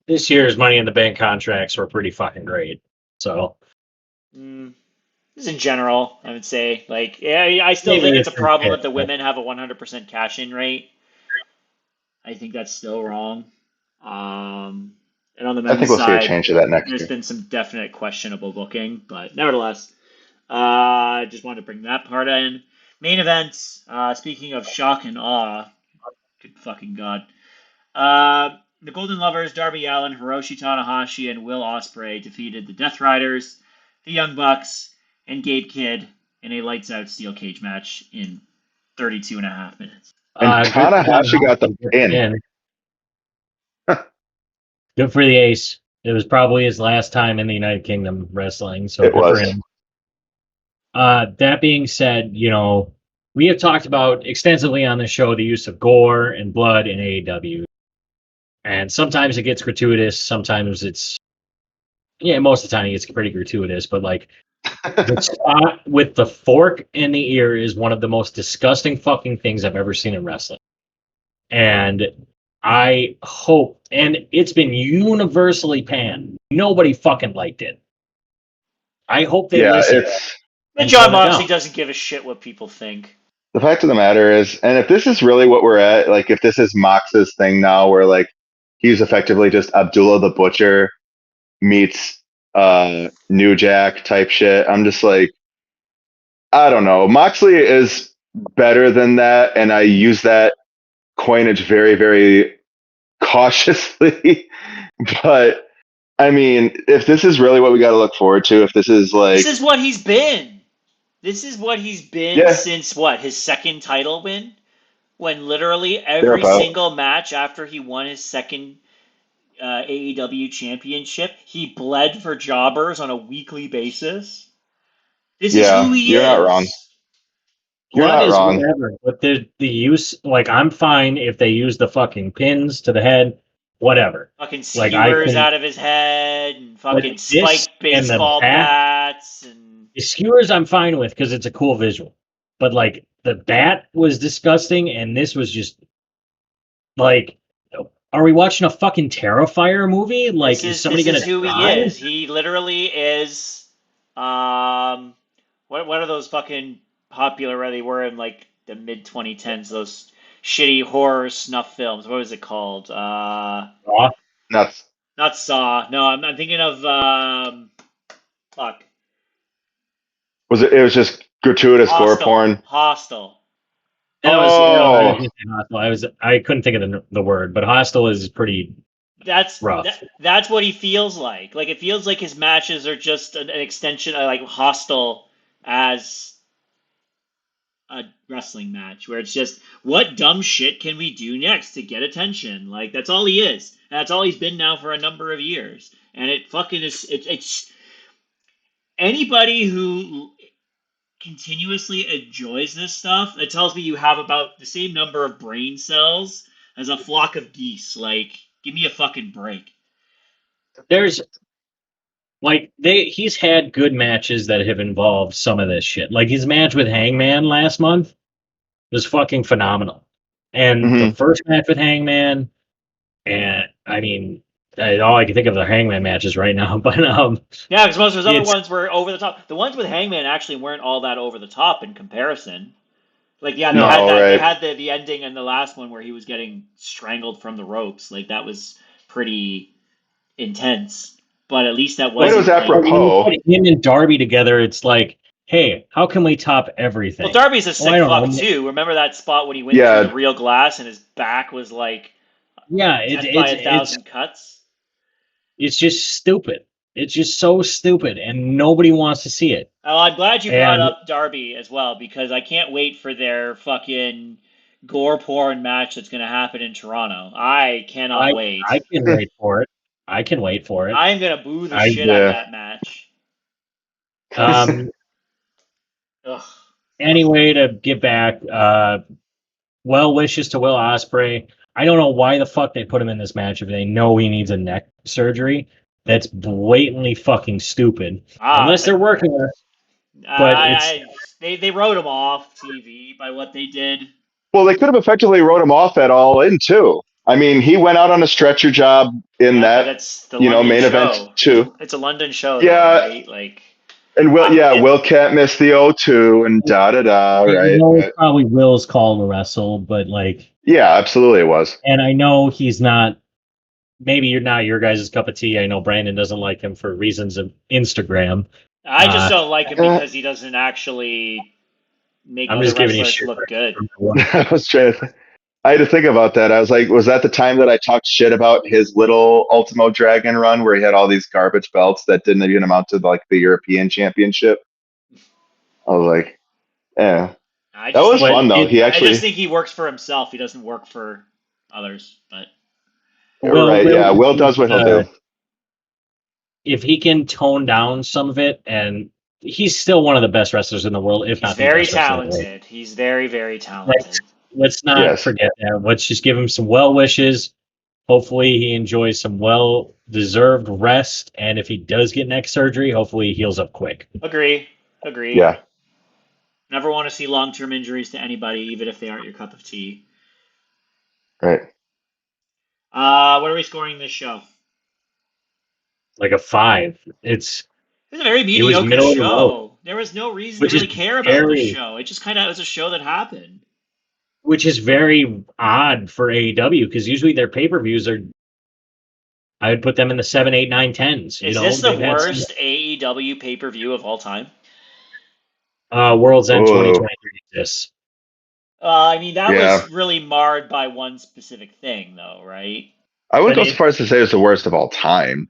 This year's Money in the Bank contracts were pretty fucking great. So Just in general, I would say, like, yeah, I still maybe think it's a problem fair, that the but women have a 100% cash-in rate. I think that's still wrong. And on the I think men's we'll see a side, change to that next there's year. been some definite questionable booking, but nevertheless, I just wanted to bring that part in. Main events. Speaking of shock and awe, good fucking god. The Golden Lovers, Darby Allin, Hiroshi Tanahashi, and Will Ospreay defeated the Death Riders, the Young Bucks, and Gabe Kidd in a lights-out steel cage match in 32 and a half minutes. And Tanahashi got the pin. Good for the Ace. It was probably his last time in the United Kingdom wrestling, so It good for was. him. That being said, we have talked about extensively on the show the use of gore and blood in AEW. And sometimes it gets gratuitous, sometimes most of the time it gets pretty gratuitous, but like the spot with the fork in the ear is one of the most disgusting fucking things I've ever seen in wrestling. And I hope, and it's been universally panned. Nobody fucking liked it. I hope they listen. And John Moxley doesn't give a shit what people think. The fact of the matter is, and if this is really what we're at, like if this is Mox's thing now, where like he's effectively just Abdullah the Butcher meets New Jack type shit, I'm just like, I don't know. Moxley is better than that, and I use that coinage very, very cautiously. But I mean, if this is really what we got to look forward to, if this is like, this is what he's been. This is what he's been since what, his second title win? When literally every single match after he won his second AEW championship, he bled for jobbers on a weekly basis. This is who he is. You're not wrong. You're Blood not is wrong. whatever, but the use, like, I'm fine if they use the fucking pins to the head, whatever. Fucking skewers out of his head, and fucking spiked baseball bats, and the skewers I'm fine with because it's a cool visual. But like the bat was disgusting, and this was just like, are we watching a fucking Terrifier movie? Like, is somebody gonna die? This is who he is. He literally is. What are those fucking popular where they were in like the mid 2010s? Those shitty horror snuff films. What was it called? Nuts. Not Saw. No, I'm thinking of fuck. It was just gratuitous gore porn. Hostile. I couldn't think of the word, but Hostile is pretty rough. That's what he feels like. Like it feels like his matches are just an extension of like Hostile as a wrestling match, where it's just what dumb shit can we do next to get attention? Like that's all he is. And that's all he's been now for a number of years. And it fucking is. It's anybody who continuously enjoys this stuff, it tells me you have about the same number of brain cells as a flock of geese. Like, give me a fucking break. There's like he's had good matches that have involved some of this shit. Like his match with Hangman last month was fucking phenomenal. And the first match with Hangman, and I mean, all I can think of are Hangman matches right now. But yeah, because most of those other ones were over the top. The ones with Hangman actually weren't all that over the top in comparison. Like, yeah, they had the ending in the last one where he was getting strangled from the ropes. Like that was pretty intense. But at least that wasn't. It was apropos. Like, him and Darby together, it's like, hey, how can we top everything? Well, Darby's a sick fuck too. Remember that spot when he went through the real glass and his back was like, it's 1,000 cuts. It's just stupid. It's just so stupid, and nobody wants to see it. Oh, I'm glad you brought up Darby as well, because I can't wait for their fucking gore porn match that's going to happen in Toronto. I cannot wait. I can wait for it. I can wait for it. I'm gonna boo the I- shit out of that match. Um, Ugh. anyway, to get back, well wishes to Will Ospreay. I don't know why the fuck they put him in this match if they know he needs a neck surgery. That's blatantly fucking stupid. Unless they're working on it. But it's they wrote him off TV by what they did. Well, they could have effectively wrote him off at All In too. I mean, he went out on a stretcher job in But that, that's the London main event show. too. It's a London show, though, Yeah, right? Like, and it- Will can't miss the O2 and da da da, I right? know it's probably Will's call to wrestle, but like, Yeah, absolutely, it was. and I know he's not. Maybe you're not your guys' cup of tea. I know Brandon doesn't like him for reasons of Instagram. I just don't like him because he doesn't actually make I'm other just giving you wrestlers shit. look good. I was trying to. I had to think about that. I was like, was that the time that I talked shit about his little Ultimo Dragon run where he had all these garbage belts that didn't even amount to like the European Championship? I was like, yeah, I that just was think, fun though. He I actually, just think he works for himself. He doesn't work for others. But you're right. Yeah, Will does what he'll do. If he can tone down some of it, and he's still one of the best wrestlers in the world, if he's not the very best wrestler in the world. talented. He's very, very talented. Let's not Yes. forget that. Let's just give him some well wishes. Hopefully, he enjoys some well deserved rest. And if he does get neck surgery, hopefully he heals up quick. Agree. Yeah. Never want to see long-term injuries to anybody, even if they aren't your cup of tea. Right. What are we scoring this show? Like a 5. It was a very mediocre middle of the show. There was no reason to really care about this show. It just kind of was a show that happened. Which is very odd for AEW because usually their pay-per-views are. I would put them in the 7, 8, 9, 10s. Is this the worst AEW pay-per-view of all time? World's End 2023 exists. I mean, that was really marred by one specific thing, though, right? I wouldn't go so far as to say it's the worst of all time.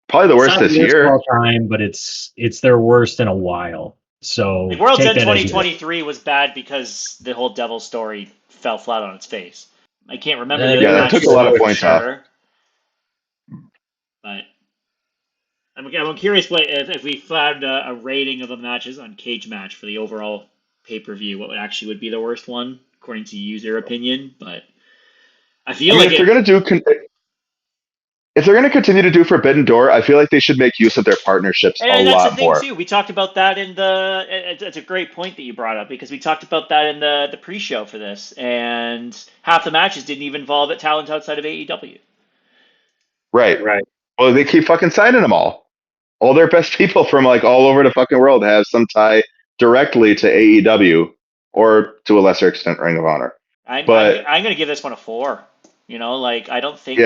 Probably the worst this year. Of all time, but it's their worst in a while. So like World's End 2023 was bad because the whole Devil story fell flat on its face. I can't remember. That took a lot of points off. But I'm curious if we found a rating of the matches on Cage Match for the overall pay-per-view, what actually would be the worst one according to user opinion. But I feel like if they're going to continue to do Forbidden Door, I feel like they should make use of their partnerships a lot more. And that's the thing too. We talked about that in the. It's a great point that you brought up because we talked about that in the pre-show for this, and half the matches didn't even involve talent outside of AEW. Right. Well, they keep fucking signing them all. All their best people from like all over the fucking world have some tie directly to AEW or to a lesser extent Ring of Honor. I'm going to give this one a 4. I don't think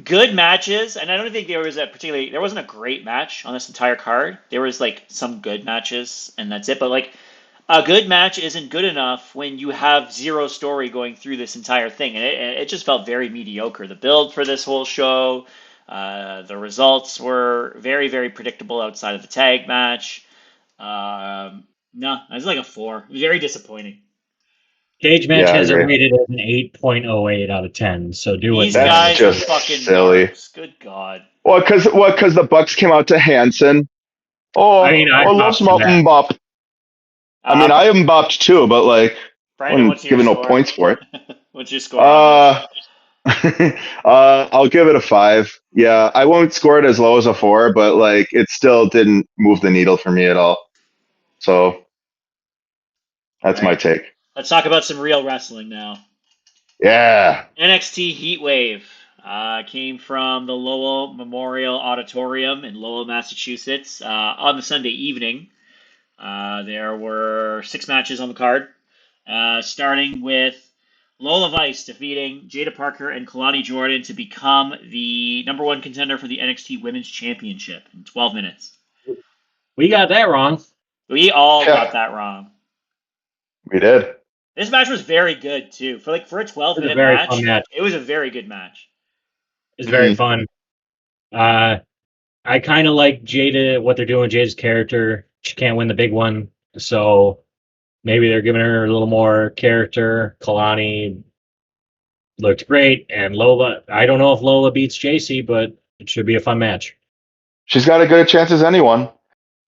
good matches, and I don't think there wasn't a great match on this entire card. There was some good matches, and that's it. But a good match isn't good enough when you have zero story going through this entire thing, and it just felt very mediocre. The build for this whole show, the results were very, very predictable outside of the tag match. No, it was like a 4. Very disappointing. Cage Match has it rated as an 8.08 out of 10. So these guys are fucking silly. Narcs. Good God. Well, because the Bucks came out to Hanson. Oh, I love some bop. I mean, I am bopped too, but Brandon, I'm giving no points for it. What's your score? I'll give it a 5. Yeah, I won't score it as low as a 4, but it still didn't move the needle for me at all. So that's my take. Let's talk about some real wrestling now. Yeah. NXT Heatwave came from the Lowell Memorial Auditorium in Lowell, Massachusetts on the Sunday evening. There were 6 matches on the card, starting with Lola Vice defeating Jada Parker and Kalani Jordan to become the number 1 contender for the NXT Women's Championship in 12 minutes. We got that wrong. We all got that wrong. We did. This match was very good too. For a 12-minute match, it was a very good match. It was very fun. I kind of like Jada, what they're doing with Jada's character. She can't win the big one, so maybe they're giving her a little more character. Kalani looked great. And Lola, I don't know if Lola beats JC, but it should be a fun match. She's got as good a chance as anyone.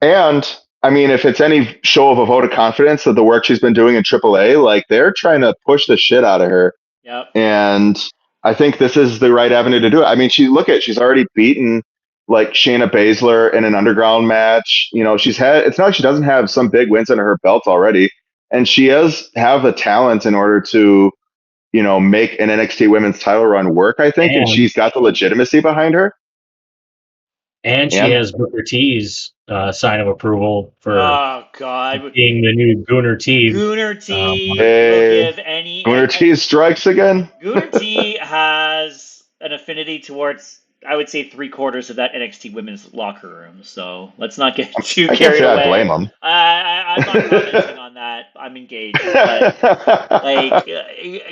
And I mean, if it's any show of a vote of confidence of the work she's been doing in AAA, like they're trying to push the shit out of her. Yep. And I think this is the right avenue to do it. I mean, she's already beaten like Shayna Baszler in an underground match. You know, it's not like she doesn't have some big wins under her belt already. And she does have the talent in order to, you know, make an NXT women's title run work, I think. And she's got the legitimacy behind her. And she has Booker T's sign of approval for being the new Gooner T. Gooner T will give any. Gooner T strikes again. Gooner T has an affinity towards, I would say, 3/4 of that NXT women's locker room. So let's not get too carried away. I blame him. I'm not commenting on that. I'm engaged. But like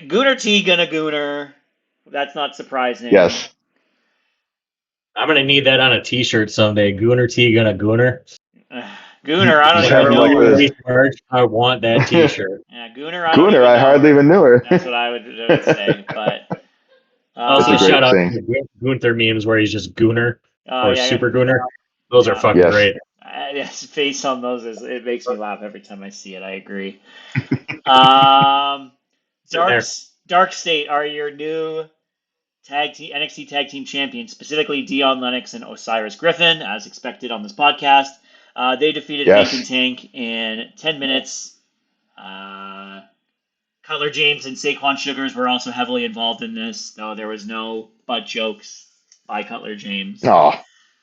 Gooner T gonna Gooner. That's not surprising. Yes. I'm gonna need that on a T-shirt someday. Gooner T gonna Gooner. Gooner, I don't even know. I want that T-shirt. Yeah, Gooner. I hardly even knew her. That's what I would say. But also shout out to Gunther memes where he's just Gooner or Super Gooner. Those are fucking great. His face on those it makes me laugh every time I see it. I agree. Dark State are your new NXT Tag Team Champions, specifically Dion Lennox and Osiris Griffin, as expected on this podcast. They defeated Hank and Tank in 10 minutes. Cutler James and Saquon Sugars were also heavily involved in this, though there was no butt jokes by Cutler James. Oh,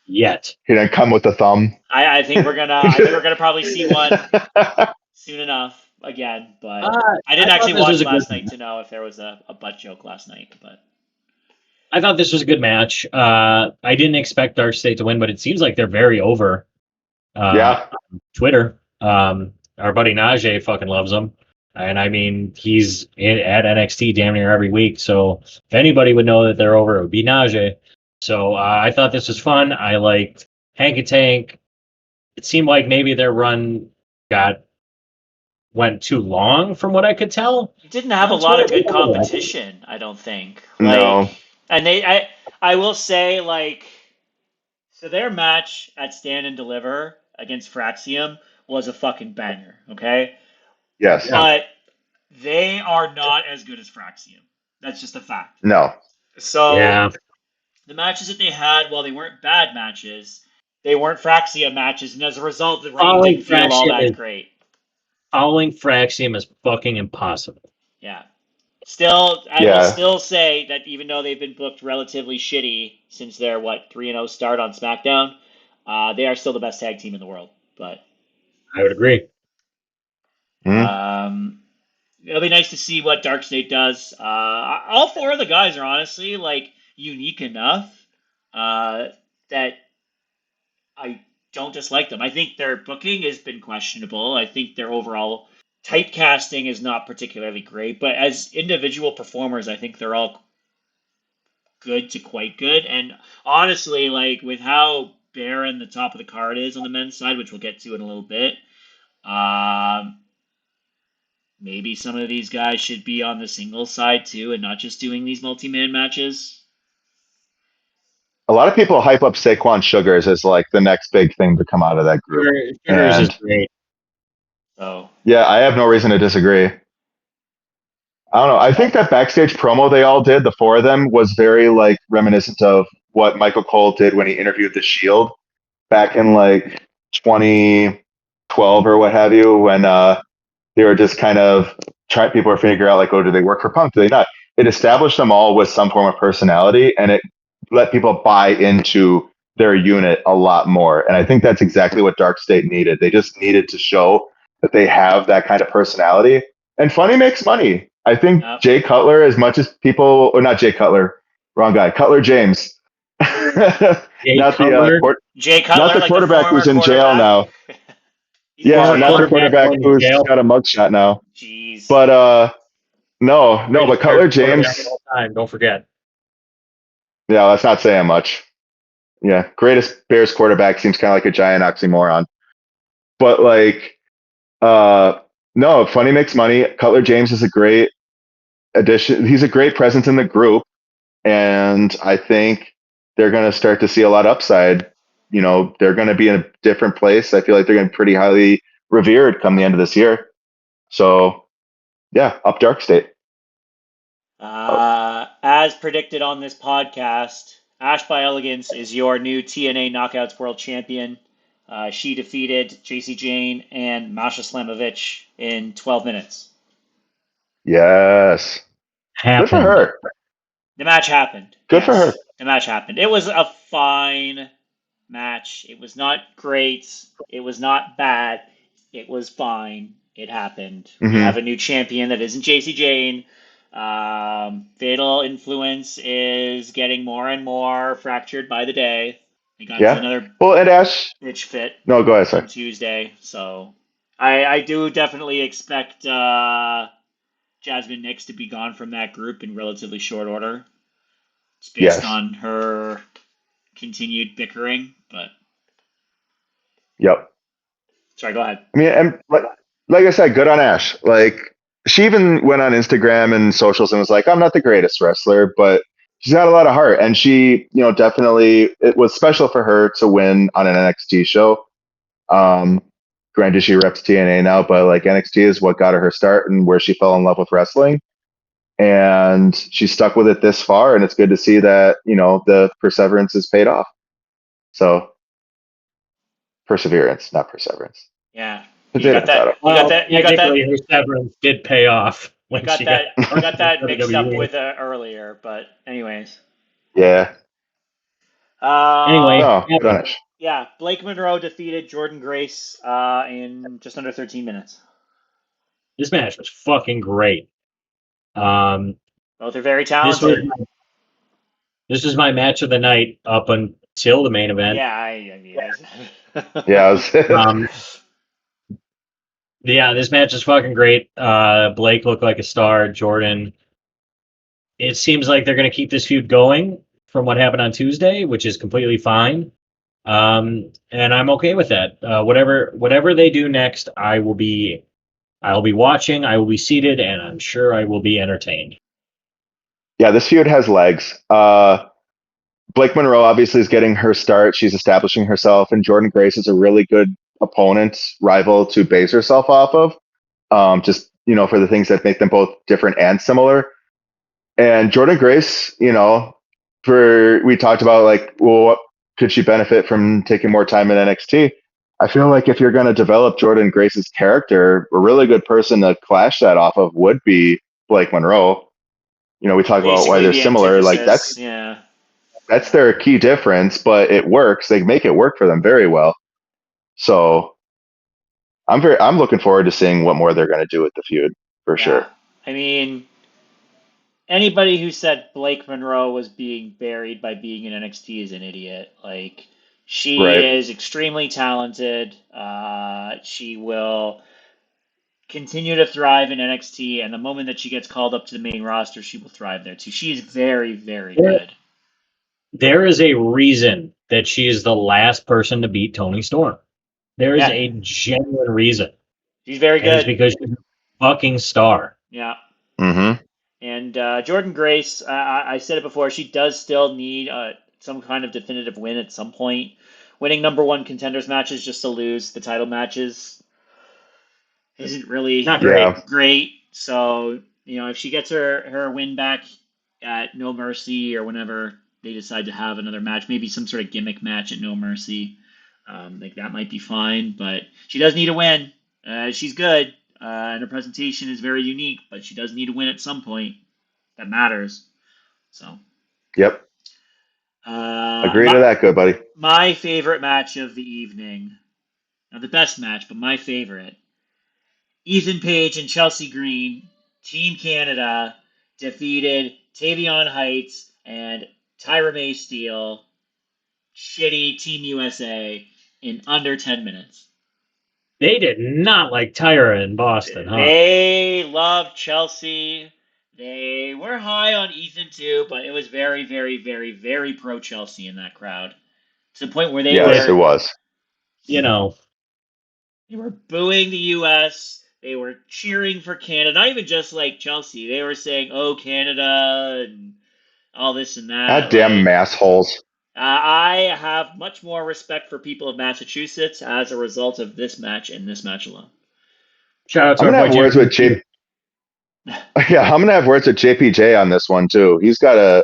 yet he didn't come with the thumb. I think we're gonna probably see one soon enough again, but I didn't actually watch last night to know if there was a butt joke last night, but. I thought this was a good match. I didn't expect Dark State to win, but it seems like they're very over. On Twitter. Our buddy Najee fucking loves them. And I mean, he's at NXT damn near every week. So if anybody would know that they're over, it would be Najee. So I thought this was fun. I liked Hank and Tank. It seemed like maybe their run went too long from what I could tell. It didn't have a lot of good competition, I don't think. No. And I will say, like, so their match at Stand and Deliver against Fraxium was a fucking banger, okay? Yes. But they are not as good as Fraxium. That's just a fact. No. So the matches that they had, while they weren't bad matches, they weren't Fraxium matches, and as a result, the ring didn't feel all that great. Following Fraxium is fucking impossible. Yeah. Still, I will still say that even though they've been booked relatively shitty since their 3-0 start on SmackDown, they are still the best tag team in the world. But I would agree. It'll be nice to see what Dark State does. All four of the guys are honestly like unique enough that I don't dislike them. I think their booking has been questionable. I think their overall typecasting is not particularly great, but as individual performers, I think they're all good to quite good. And honestly, like with how barren the top of the card is on the men's side, which we'll get to in a little bit, maybe some of these guys should be on the singles side too, and not just doing these multi-man matches. A lot of people hype up Saquon Sugars as like the next big thing to come out of that group. Sugars is great. Oh. Yeah, I have no reason to disagree. I don't know. I think that backstage promo they all did, the four of them, was very like reminiscent of what Michael Cole did when he interviewed The Shield back in like 2012 or what have you, when they were just kind of trying. People were figuring out like, oh, do they work for Punk? Do they not? It established them all with some form of personality, and it let people buy into their unit a lot more. And I think that's exactly what Dark State needed. They just needed to show that they have that kind of personality. And funny makes money. I think Jay Cutler, as much as people, or not Jay Cutler, wrong guy, Cutler James. Not the quarterback who's in jail now. Yeah, not the quarterback who's got a mugshot now. Jeez. But but Cutler James. Don't forget. Yeah, that's not saying much. Yeah, greatest Bears quarterback seems kind of like a giant oxymoron. But like, no, funny makes money. Cutler James is a great addition. He's a great presence in the group, and I think they're going to start to see a lot of upside. They're going to be in a different place. I feel like they're going to be pretty highly revered come the end of this year. So, yeah, up Dark State. As predicted on this podcast, Ash by Elegance is your new TNA Knockouts World Champion. She defeated JC Jane and Masha Slamovich in 12 minutes. Yes. Good for Happened. her. The match happened. Good for her. The match happened. It was a fine match. It was not great. It was not bad. It was fine. It happened. We Mhm. have a new champion that isn't JC Jane. Fatal Influence is getting more and more fractured by the day. They got Yeah. another Well, and Ash. bitch fit No, go ahead, on sir. Tuesday, so I do definitely expect Jasmine Nix to be gone from that group in relatively short order. It's based Yes. on her continued bickering, but Yep. sorry, go ahead. I mean, and like I said, good on Ash. Like, she even went on Instagram and socials and was like, I'm not the greatest wrestler, but she's got a lot of heart. And she, definitely, it was special for her to win on an NXT show. Granted, she reps TNA now, but like NXT is what got her start and where she fell in love with wrestling. And she stuck with it this far. And it's good to see that, the perseverance is paid off. So, perseverance, not perseverance. Yeah, You got that. Technically, her severance did pay off you when got she that, got you got that to mixed up WWE. with earlier, but anyways. Yeah. Anyway, No, good on Ash. Yeah, Blake Monroe defeated Jordan Grace in just under 13 minutes. this match was fucking great. Um, Both are very this talented. was my match of the night up until the main event. Yeah, I mean, Yeah, I was, Um, yeah, this match is fucking great. Blake looked like a star. Jordan. It seems like they're going to keep this feud going from what happened on Tuesday, which is completely fine. And I'm okay with that. Whatever they do next, I'll be watching. I will be seated, and I'm sure I will be entertained. yeah, this feud has legs. Blake Monroe obviously is getting her start. She's establishing herself, and Jordan Grace is a really good opponent, rival to base herself off of. Just for the things that make them both different and similar. And Jordan Grace, we talked about like, well, what could she benefit from taking more time in NXT? I feel like if you're going to develop Jordan Grace's character, a really good person to clash that off of would be Blake Monroe. We talk about why basically they're the similar. Like antithesis. Yeah. that's their key difference, but it works. They make it work for them very well. So I'm looking forward to seeing what more they're going to do with the feud for sure. I mean, anybody who said Blake Monroe was being buried by being in NXT is an idiot. Like, she Right. is extremely talented. She will continue to thrive in NXT, and the moment that she gets called up to the main roster, she will thrive there too. She is very, very good. There is a reason that she is the last person to beat Toni Storm. There is a genuine reason. She's very And it's good. because she's a fucking star. Yeah. Mm-hmm. And Jordan Grace, I said it before, she does still need some kind of definitive win at some point. Winning number one contenders matches just to lose the title matches isn't really Not Yeah. great. So, if she gets her win back at No Mercy or whenever they decide to have another match, maybe some sort of gimmick match at No Mercy, like that might be fine. But she does need a win. She's good, and her presentation is very unique, but she does need a win at some point. That matters. So, Yep. Agree my, to that, good buddy. my favorite match of the evening, not the best match, but my favorite. Ethan Page and Chelsea Green, Team Canada, defeated Tavion Heights and Tyra May Steele, shitty Team USA, in under 10 minutes. They did not like Tyra in Boston, huh? They love Chelsea. They were high on Ethan too, but it was very, very, very, very pro Chelsea in that crowd. To the point where Yes, it was. You know, they were booing the US. they were cheering for Canada. Not even just like Chelsea. They were saying, "Oh, Canada," and all this and that. Goddamn Like, massholes. I have much more respect for people of Massachusetts as a result of this match and this match alone. Shout out to I'm our gonna boy have words with JP. Yeah, I'm gonna have words with JPJ on this one too. He's got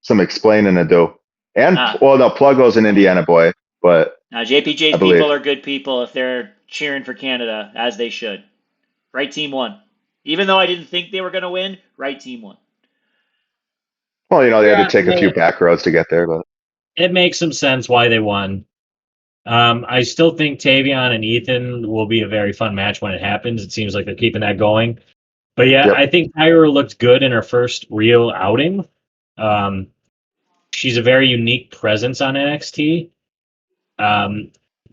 some explaining to do. And Ah, well, no, Pluggo's an Indiana boy, but now I JPJ's believe. people are good people if they're cheering for Canada, as they should. Right team won. Even though I didn't think they were going to win, right team won. Well, they had to Yeah, take a few back roads to get there, but it makes some sense why they won. I still think Tavion and Ethan will be a very fun match when it happens. It seems like they're keeping that going. But yeah, Yep. I think Tyra looked good in her first real outing. She's a very unique presence on NXT.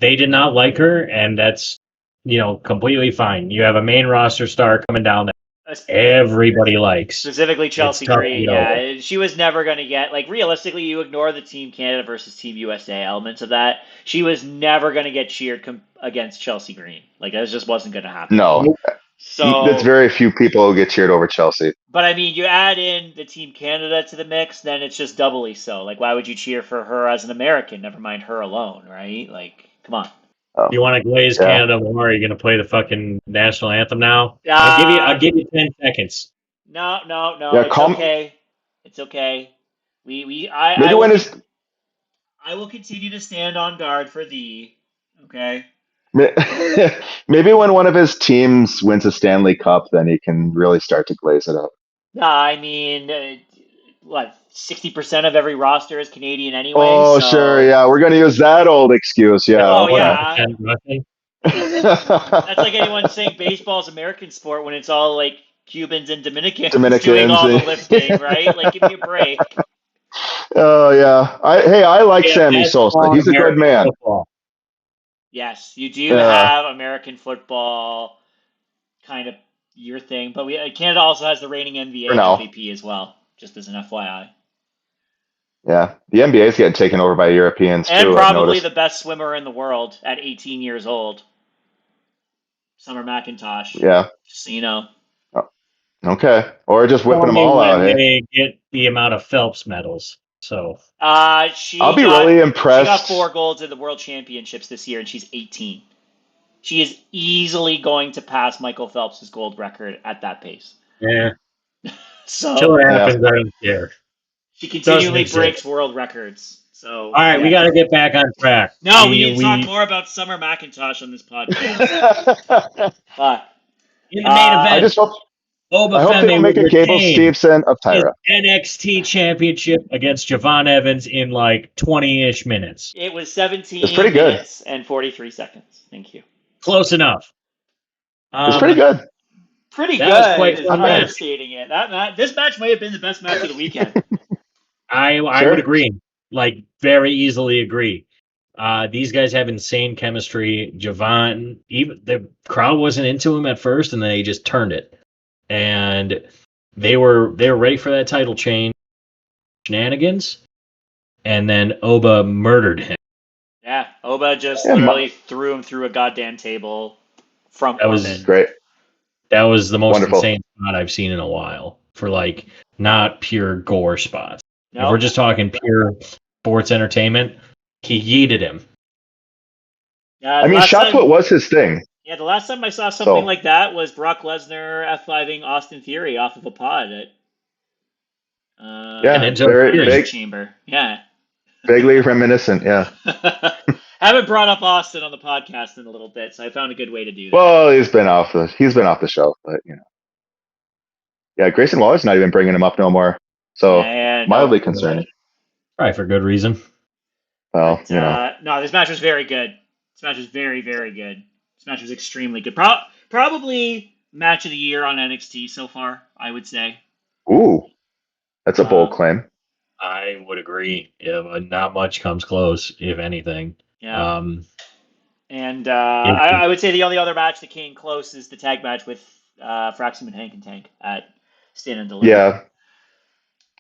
They did not like her, and that's completely fine. You have a main roster star coming down that everybody likes. Specifically Chelsea tough to Green, get over. yeah. She was never going to get, like, realistically, you ignore the Team Canada versus Team USA elements of that. She was never going to get cheered against Chelsea Green. Like, that just wasn't going to happen. no, there's So, very few people who get cheered over Chelsea. but I mean, you add in the Team Canada to the mix, then it's just doubly so. Like, why would you cheer for her as an American? Never mind her alone, right? Like, come on. Oh, You want to glaze yeah. Canada more? Are you going to play the fucking national anthem now? Uh, I'll give you 10 seconds. No, Yeah, it's okay. It's okay. I maybe will when his I will continue to stand on guard for thee. Okay. maybe when one of his teams wins a Stanley Cup, then he can really start to glaze it up. I mean, what 60% of every roster is Canadian anyway. Oh, So, sure, yeah, we're gonna use that old excuse. Yeah, oh okay. yeah, that's like anyone saying baseball's American sport when it's all like Cubans and Dominicans doing Dominicans. all the lifting, right? Like, give me a break. Oh yeah. I like Yeah, Sammy that's Sosa. all He's a good American man. football. Yes, you do Yeah. have American football kind of your thing, but Canada also has the reigning For NBA now. MVP as well, just as an FYI. Yeah. The NBA is getting taken over by Europeans And too, I've probably noticed. the best swimmer in the world at 18 years old, Summer McIntosh. Yeah. Just so you know. Oh, okay. Or just whipping them Only all out, when hey? they get the amount of Phelps medals. So I'll She be got really she got impressed. 4 golds at the World Championships this year, and she's 18. She is easily going to pass Michael Phelps' gold record at that pace. yeah, So till it Yeah. happens, I don't care. she Doesn't continually exist. breaks world records. So All right, we got to get back on track. No, we need to talk more about Summer McIntosh on this podcast. But in the main I event. just hope Oba they don't Femi make would a Gable retain Steveson of his Tyra. NXT championship against Javon Evans in like 20-ish minutes. It was It's 17 pretty good. minutes and 43 seconds. Thank you. Close enough. It's pretty good. Pretty That was good quite is fun match. understating it. This match may have been the best match of the weekend. I Sure. would agree. Like, very easily agree. These guys have insane chemistry. Javon, even the crowd wasn't into him at first, and then they just turned it. And they were ready for that title change shenanigans. And then Oba murdered him. Yeah, Oba just Yeah, literally threw him through a goddamn table from That was orbit. great. That was the most Wonderful. insane spot I've seen in a while for like not pure gore spots. If we're Nope. just talking pure sports entertainment, he yeeted him. Yeah, I mean, shot put was his thing. Yeah, the last time I saw something So like that was Brock Lesnar F5ing Austin Theory off of a pod at yeah, Ninja very Theory. big, Chamber. Yeah. vaguely reminiscent. Yeah. Haven't brought up Austin on the podcast in a little bit, so I found a good way to do that. Well, he's been off the show, but yeah, Grayson Waller's not even bringing him up no more. So mildly concerning. Probably for good reason. Well, But, no, this match was very good. This match was very, very good. This match was extremely good. Probably match of the year on NXT so far, I would say. Ooh, that's a bold claim. I would agree. Yeah, but not much comes close, if anything. Yeah. I would say the only other match that came close is the tag match with Fraxum and Hank and Tank at Stand and Deliver.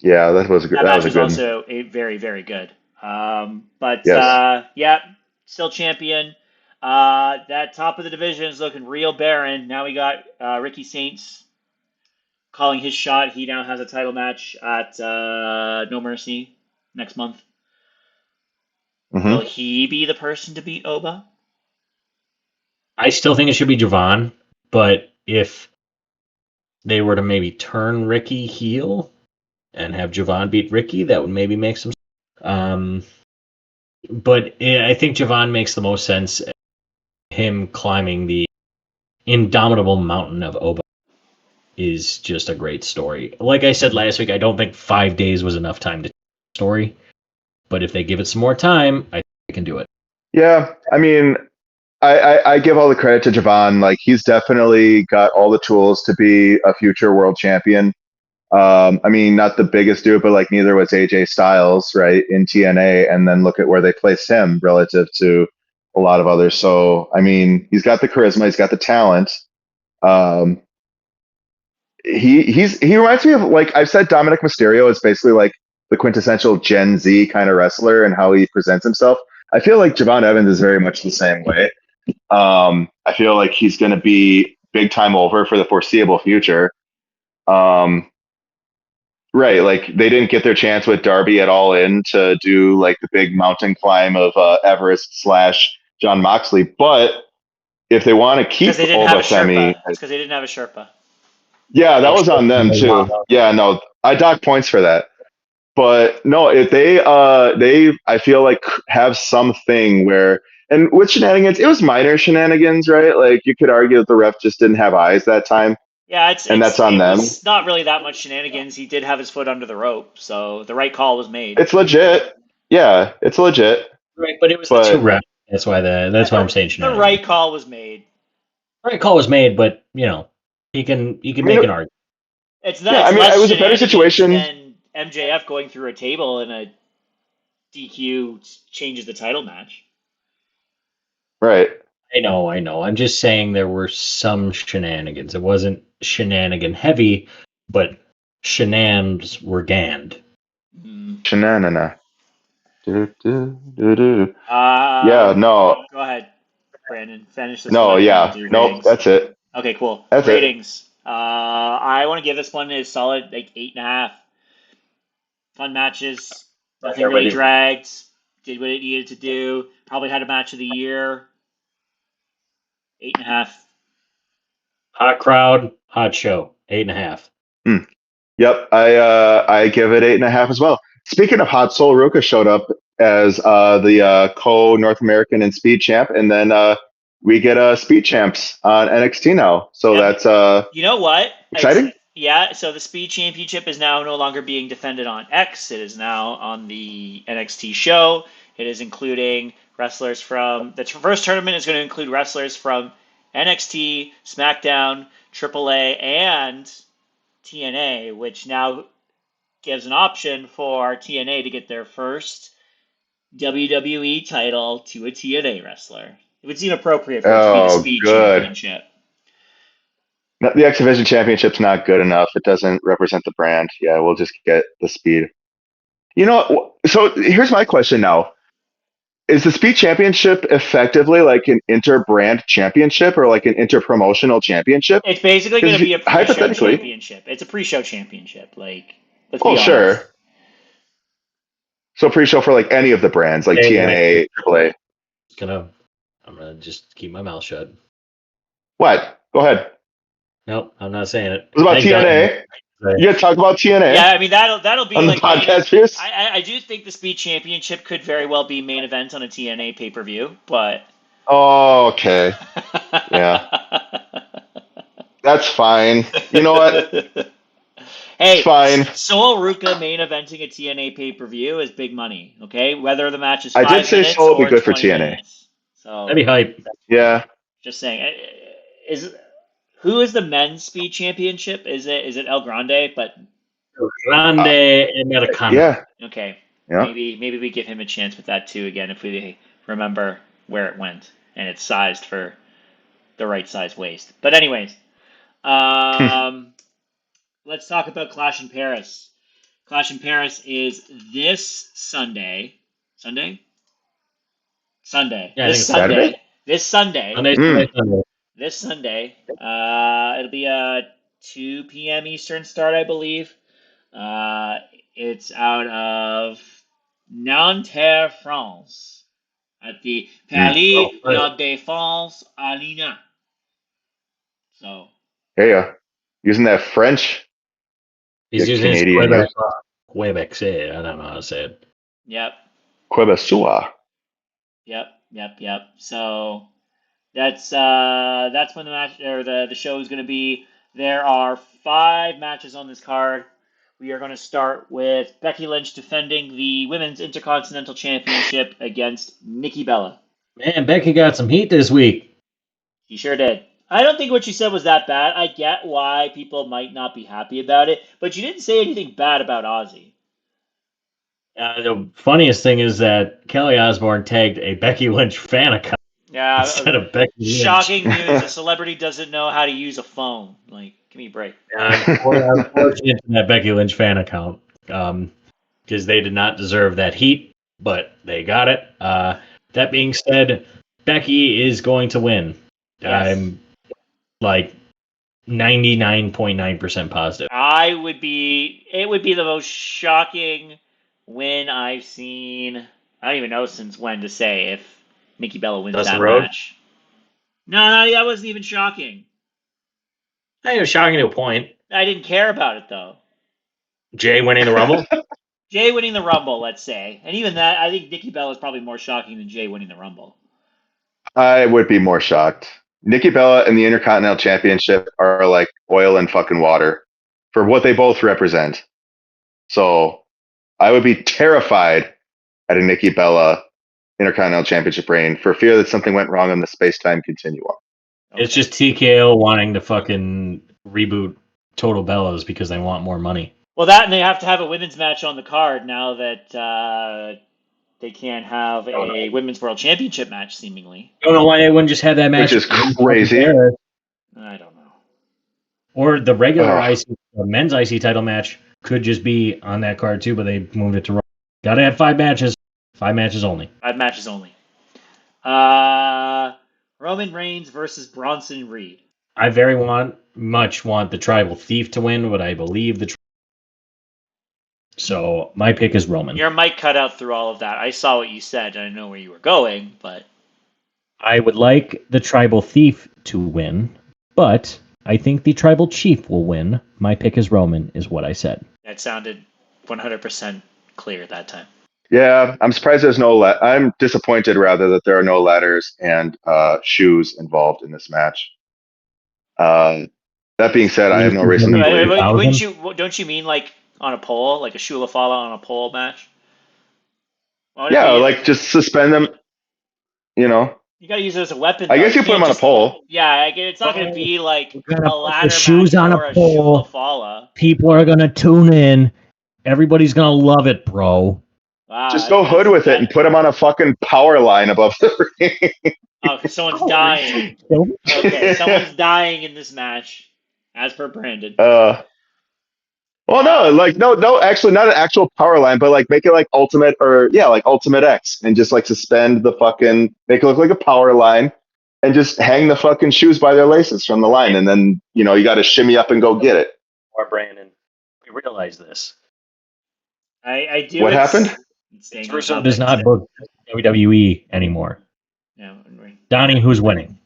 Yeah, that was a good. That That match was a good. Also very, very good. Yes. Yeah, still champion. That top of the division is looking real barren. Now we got Ricky Saints calling his shot. He now has a title match at No Mercy next month. Will he be the person to beat Oba? I still think it should be Javon, but if they were to maybe turn Ricky heel and have Javon beat Ricky, that would maybe make some. But I think Javon makes the most sense. Him climbing the indomitable mountain of Oba is just a great story. Like I said last week, I don't think 5 days was enough time to tell the story. But if they give it some more time, I think they can do it. Yeah, I mean, I give all the credit to Javon. Like, he's definitely got all the tools to be a future world champion. I mean, not the biggest dude, but like neither was AJ Styles, right, in TNA. And then look at where they placed him relative to a lot of others. So, I mean, he's got the charisma, he's got the talent. Um, he reminds me of, like I've said, Dominic Mysterio is basically like the quintessential Gen Z kind of wrestler and how he presents himself. I feel like Javon Evans is very much the same way. I feel like he's going to be big time over for the foreseeable future. Right, like they didn't get their chance with Darby at All In to do like the big mountain climb of Everest / John Moxley, but if they want to keep Because they didn't have a Obafemi, Sherpa. It's because they didn't have a Sherpa. yeah, that was on them too. Yeah, no, I dock points for that. But no, if they I feel like have something where, and with shenanigans, it was minor shenanigans, right? Like you could argue that the ref just didn't have eyes that time, Yeah, and that's on it them. was not really that much shenanigans. He did have his foot under the rope, so the right call was made. It's legit. Yeah, it's legit. Right, but it was the two refs. That's why I'm saying The shenanigans. right call was made. The right call was made, but he can make an argument. It's Yeah, I mean, it was a better situation than MJF going through a table and a DQ changes the title match. Right. I know. I'm just saying there were some shenanigans. It wasn't shenanigan heavy, but shenanigans were ganned. Shenanigans. Yeah, no. Go ahead, Brandon. Finish this No, one. yeah. Nope, Ratings. that's it. Okay, cool. That's ratings. I want to give this one a solid 8.5. Fun matches. Nothing really dragged. Did what it needed to do. Probably had a match of the year. 8.5. Hot crowd, hot show. 8.5. Yep, I give it 8.5 as well. Speaking of hot, Sol Ruka showed up as the co-North American and Speed champ, and then we get Speed champs on NXT now. So that's you know what? exciting. Yeah, so the Speed Championship is now no longer being defended on X. It is now on the NXT show. It is including wrestlers from the first tournament is going to include wrestlers from NXT, SmackDown, AAA, and TNA, which now gives an option for TNA to get their first WWE title to a TNA wrestler. It would seem appropriate for it to be the Speed Championship. The X Division Championship's not good enough. It doesn't represent the brand. Yeah, we'll just get the Speed. You know, so here's my question now. Is the Speed Championship effectively like an inter-brand championship or like an inter-promotional championship? It's basically going to be a pre-show championship. It's a pre-show championship. Like, let's be honest. Sure. So pre-show for like any of the brands, like TNA, AAA. I'm gonna just keep my mouth shut. What? Go ahead. Nope, I'm not saying it. It was about TNA. You gotta talk about TNA. Yeah, I mean that'll be on like the podcast, Pierce. I do think the Speed Championship could very well be main event on a TNA pay-per-view, but oh, okay. Yeah. That's fine. You know what? Hey, it's fine. Sol Ruka main eventing a TNA pay-per-view is big money, okay? Whether the match is 5 minutes, I did say Sol would be good for TNA. Minutes. So that'd be hype. Yeah. Just saying. Who is the men's Speed Championship? Is it El Grande? But El Grande Americano. Yeah. Okay. Yeah. Maybe we give him a chance with that too again if we remember where it went and it's sized for the right size waist. But anyways, let's talk about Clash in Paris. Clash in Paris is this Sunday. Sunday? Sunday. Yeah, this Sunday. Saturday? This Sunday. Mm. This Sunday. It'll be a 2 p.m. Eastern start, I believe. It's out of Nanterre, France, at the Palais La Défense Arena. So. Hey, using that French. He's You using his Canadian. Quebec. I don't know how to say it. Yep. Quebecois. Yep. So that's when the match or the show is going to be. There are 5 matches on this card. We are going to start with Becky Lynch defending the Women's Intercontinental Championship against Nikki Bella. Man, Becky got some heat this week. She sure did. I don't think what she said was that bad. I get why people might not be happy about it, but she didn't say anything bad about Ozzy. The funniest thing is that Kelly Osbourne tagged a Becky Lynch fan account instead of Becky Lynch. Shocking news. A celebrity doesn't know how to use a phone. Like, give me a break. Unfortunate to that Becky Lynch fan account because they did not deserve that heat, but they got it. That being said, Becky is going to win. Yes. I'm like 99.9% positive. It would be the most shocking win I've seen. I don't even know since when to say if Nikki Bella wins Dustin that Rhodes? match. No, that wasn't even shocking. I think it was shocking to a point. I didn't care about it though. Jay winning the Rumble? Jay winning the Rumble, let's say. And even that, I think Nikki Bella is probably more shocking than Jay winning the Rumble. I would be more shocked. Nikki Bella and the Intercontinental Championship are like oil and fucking water for what they both represent. So I would be terrified at a Nikki Bella Intercontinental Championship reign for fear that something went wrong on the space-time continuum. Okay. It's just TKO wanting to fucking reboot Total Bellas because they want more money. Well, that and they have to have a women's match on the card now that they can't have a women's world championship match, seemingly. I don't know why they wouldn't just have that match. Which is crazy. I don't know. Or the regular men's IC title match could just be on that card too, but they moved it to Raw. Gotta have 5 matches. 5 matches only. 5 matches only. Roman Reigns versus Bronson Reed. I very much want the Tribal Thief to win, but I believe so my pick is Roman. Your mic cut out through all of that. I saw what you said, and I know where you were going, but I would like the Tribal Thief to win, but I think the Tribal Chief will win. My pick is Roman, is what I said. That sounded 100% clear that time. Yeah, I'm surprised there's I'm disappointed rather that there are no ladders and shoes involved in this match. That being said, I have no reason to believe. Don't you mean like on a pole, like a Shula Fala on a pole match? Yeah, like just suspend them. You know, you gotta use it as a weapon. I guess you put them on a pole. Yeah, it's not gonna be like a ladder shoes match on or a pole. Shula Fala. People are gonna tune in. Everybody's gonna love it, bro. Wow, just go hood with it and put them on a fucking power line above the ring. Oh, because someone's dying. Okay, someone's dying in this match, as per Brandon. Well, no, actually, not an actual power line, but like make it like Ultimate like Ultimate X, and just like suspend the fucking, make it look like a power line, and just hang the fucking shoes by their laces from the line, and then you got to shimmy up and go get it. Or Brandon, we realize this. I do. What happened? Russo does not book WWE anymore. No, Donnie, who's winning?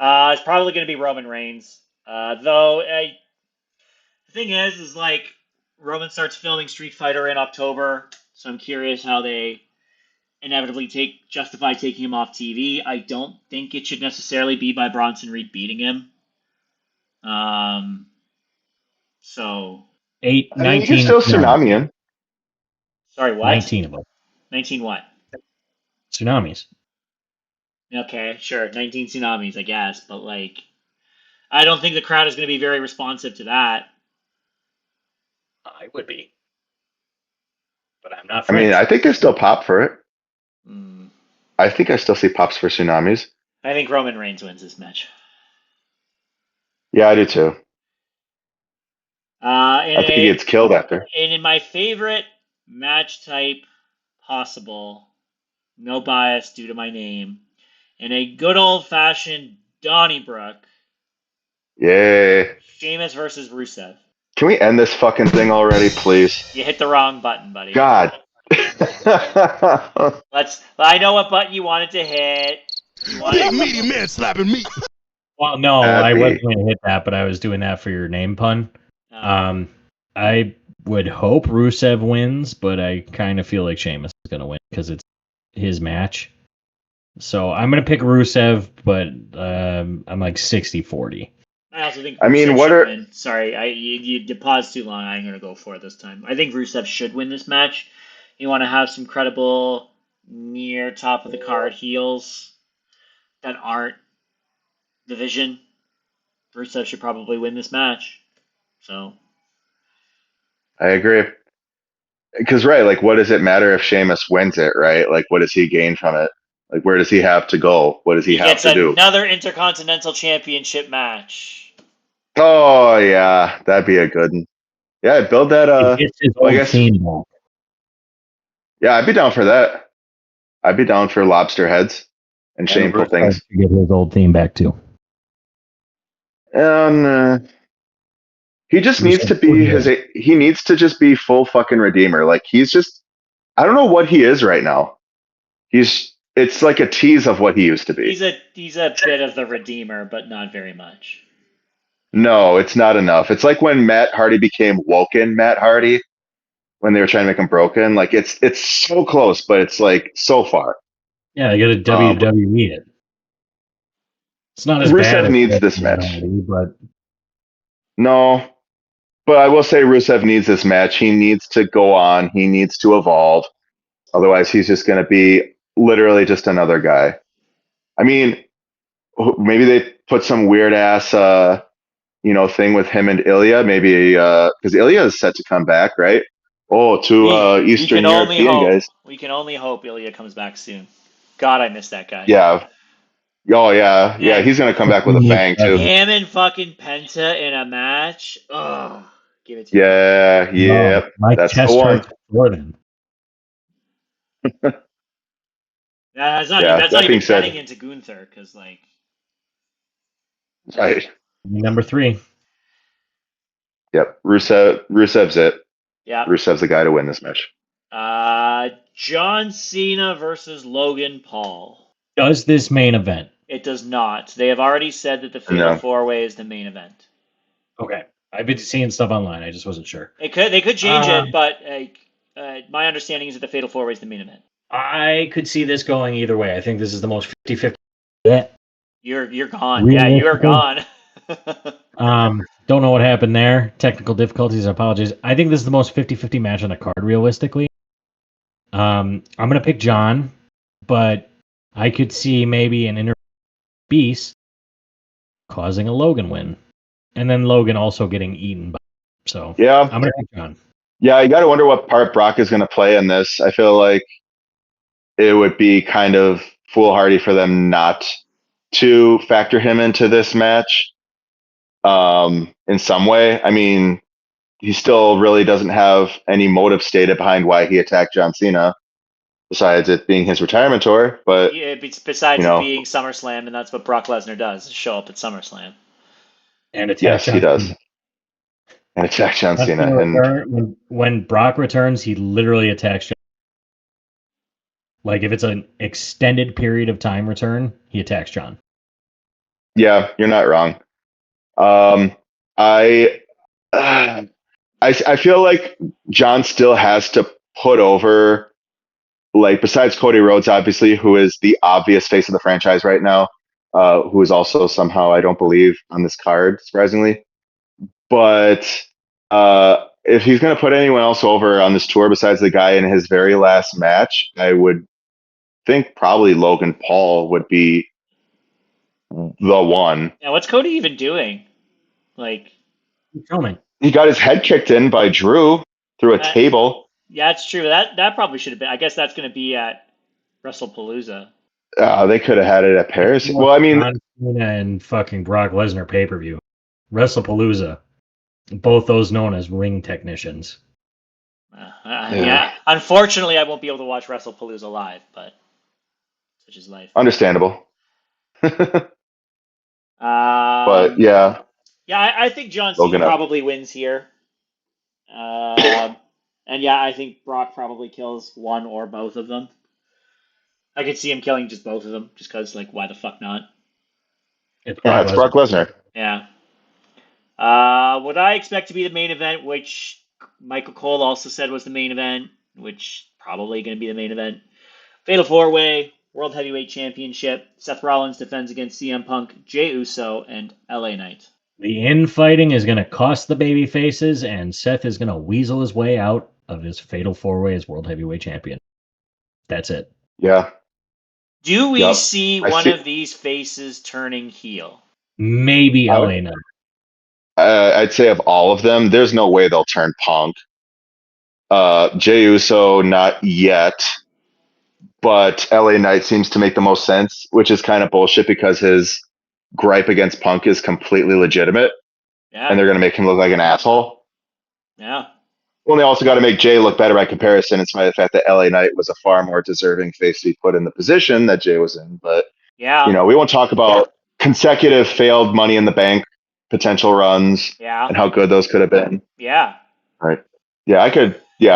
It's probably going to be Roman Reigns. Though, the thing is like Roman starts filming Street Fighter in October, so I'm curious how they inevitably justify taking him off TV. I don't think it should necessarily be by Bronson Reed beating him. So 19. You can still tsunami him. Sorry, what? 19 of them. 19 what? Tsunamis. Okay, sure. 19 tsunamis, I guess. But, like, I don't think the crowd is going to be very responsive to that. I would be. But I'm not. I mean, I think there's still pop for it. Mm. I think I still see pops for tsunamis. I think Roman Reigns wins this match. Yeah, I do too. I think he gets killed after. And in my favorite match type possible, no bias due to my name, In a good old-fashioned Donnybrook, Yay. Sheamus versus Rusev. Can we end this fucking thing already, please? You hit the wrong button, buddy. God. I know what button you wanted to hit. You wanted Big meaty man slapping me. Well, no, That'd I be- wasn't going to hit that, but I was doing that for your name pun. I would hope Rusev wins, but I kind of feel like Sheamus is going to win because it's his match. So I'm going to pick Rusev, but I'm like 60-40. I also think I mean, Rusev what should are- win. Sorry, you paused too long. I'm going to go for it this time. I think Rusev should win this match. You want to have some credible near top of the card heels that aren't division. Rusev should probably win this match. So I agree. Because, right, like, what does it matter if Sheamus wins it, right? Like, what does he gain from it? Like, where does he have to go? What does he have gets to do? another Intercontinental Championship match. Oh, yeah, that'd be a good one. Yeah, build that. He gets his I old guess- team back. Yeah, I'd be down for that. I'd be down for lobster heads and shameful Rusev things. should get his old team back too. He just needs to be he needs to just be full fucking redeemer. Like, he's just, I don't know what he is right now. It's like a tease of what he used to be. He's a bit of the redeemer, but not very much. No, it's not enough. It's like when Matt Hardy became woken Matt Hardy when they were trying to make him broken. Like, it's so close, but it's like so far. Yeah, I got to WWE it. It's not as Rusev bad as needs this match. Hardy, but No, but I will say Rusev needs this match. He needs to go on. He needs to evolve. Otherwise, he's just going to be literally just another guy. I mean, maybe they put some weird ass, thing with him and Ilya. Maybe because Ilya is set to come back, right? Oh, to Eastern European guys. We can only hope Ilya comes back soon. God, I miss that guy. Yeah. Oh yeah, yeah. He's going to come back with a bang too. Him and fucking Penta in a match. Ugh. Give it to me. Yeah. my That's chest the one. hurts for them. That's not that even being said- getting into Gunther because like. Right. Number 3. Yep. Rusev's it. Yeah. Rusev's the guy to win this match. John Cena versus Logan Paul. Does this main event? It does not. They have already said that the Fatal 4-Way is the main event. Okay. I've been seeing stuff online. I just wasn't sure. They could change it, but my understanding is that the Fatal 4-Way is the main event. I could see this going either way. I think this is the most 50-50 bet. You're gone. Yeah, you are gone. Don't know what happened there. Technical difficulties. I apologize. I think this is the most 50-50 match on the card, realistically. I'm going to pick John, but I could see maybe an inner beast causing a Logan win. And then Logan also getting eaten by. So Yeah. I'm going to pick John. Yeah, you got to wonder what part Brock is going to play in this. I feel like it would be kind of foolhardy for them not to factor him into this match in some way. I mean, he still really doesn't have any motive stated behind why he attacked John Cena, besides it being his retirement tour. But yeah, besides it being SummerSlam, and that's what Brock Lesnar does, is show up at SummerSlam. And attack yes, John he does. Cena. And attack John Cena. And when Brock returns, he literally attacks John. Like, if it's an extended period of time return, he attacks John. yeah, you're not wrong. I feel like John still has to put over, like, besides Cody Rhodes, obviously, who is the obvious face of the franchise right now, who is also somehow, I don't believe, on this card, surprisingly. But if he's going to put anyone else over on this tour besides the guy in his very last match, I would think probably Logan Paul would be the one. Yeah, what's Cody even doing? Like, Filming. He got his head kicked in by Drew through a table. Yeah, it's true. That probably should have been. I guess that's going to be at WrestlePalooza. They could have had it at Paris. Well, I mean, John Cena and fucking Brock Lesnar pay-per-view. WrestlePalooza. Both those known as ring technicians. Yeah. Unfortunately, I won't be able to watch WrestlePalooza live, but such is life. Understandable. But yeah, Yeah, I think John Cena Logan up. probably wins here. Um, and yeah, I think Brock probably kills one or both of them. I could see him killing just both of them, just because, like, why the fuck not? It's Yeah, Brock it's Lesnar. Brock Lesnar. Yeah. What I expect to be the main event, which Michael Cole also said was the main event, which probably going to be the main event. Fatal 4-Way, World Heavyweight Championship. Seth Rollins defends against CM Punk, Jey Uso, and LA Knight. The infighting is going to cost the baby faces, and Seth is going to weasel his way out of his fatal 4-way as World Heavyweight Champion. That's it. Yeah. Do we Yep. see I one see. of these faces turning heel? Maybe I LA would, Knight. I'd say of all of them, there's no way they'll turn Punk. Jey Uso, not yet, but LA Knight seems to make the most sense, which is kind of bullshit because his gripe against Punk is completely legitimate, and Yeah, they're going to make him look like an asshole. yeah, Well, they also got to make Jay look better by comparison, in spite of the fact that LA Knight was a far more deserving face to be put in the position that Jay was in. But, yeah, we won't talk about consecutive failed Money in the Bank potential runs yeah, and how good those could have been. yeah. Right. Yeah,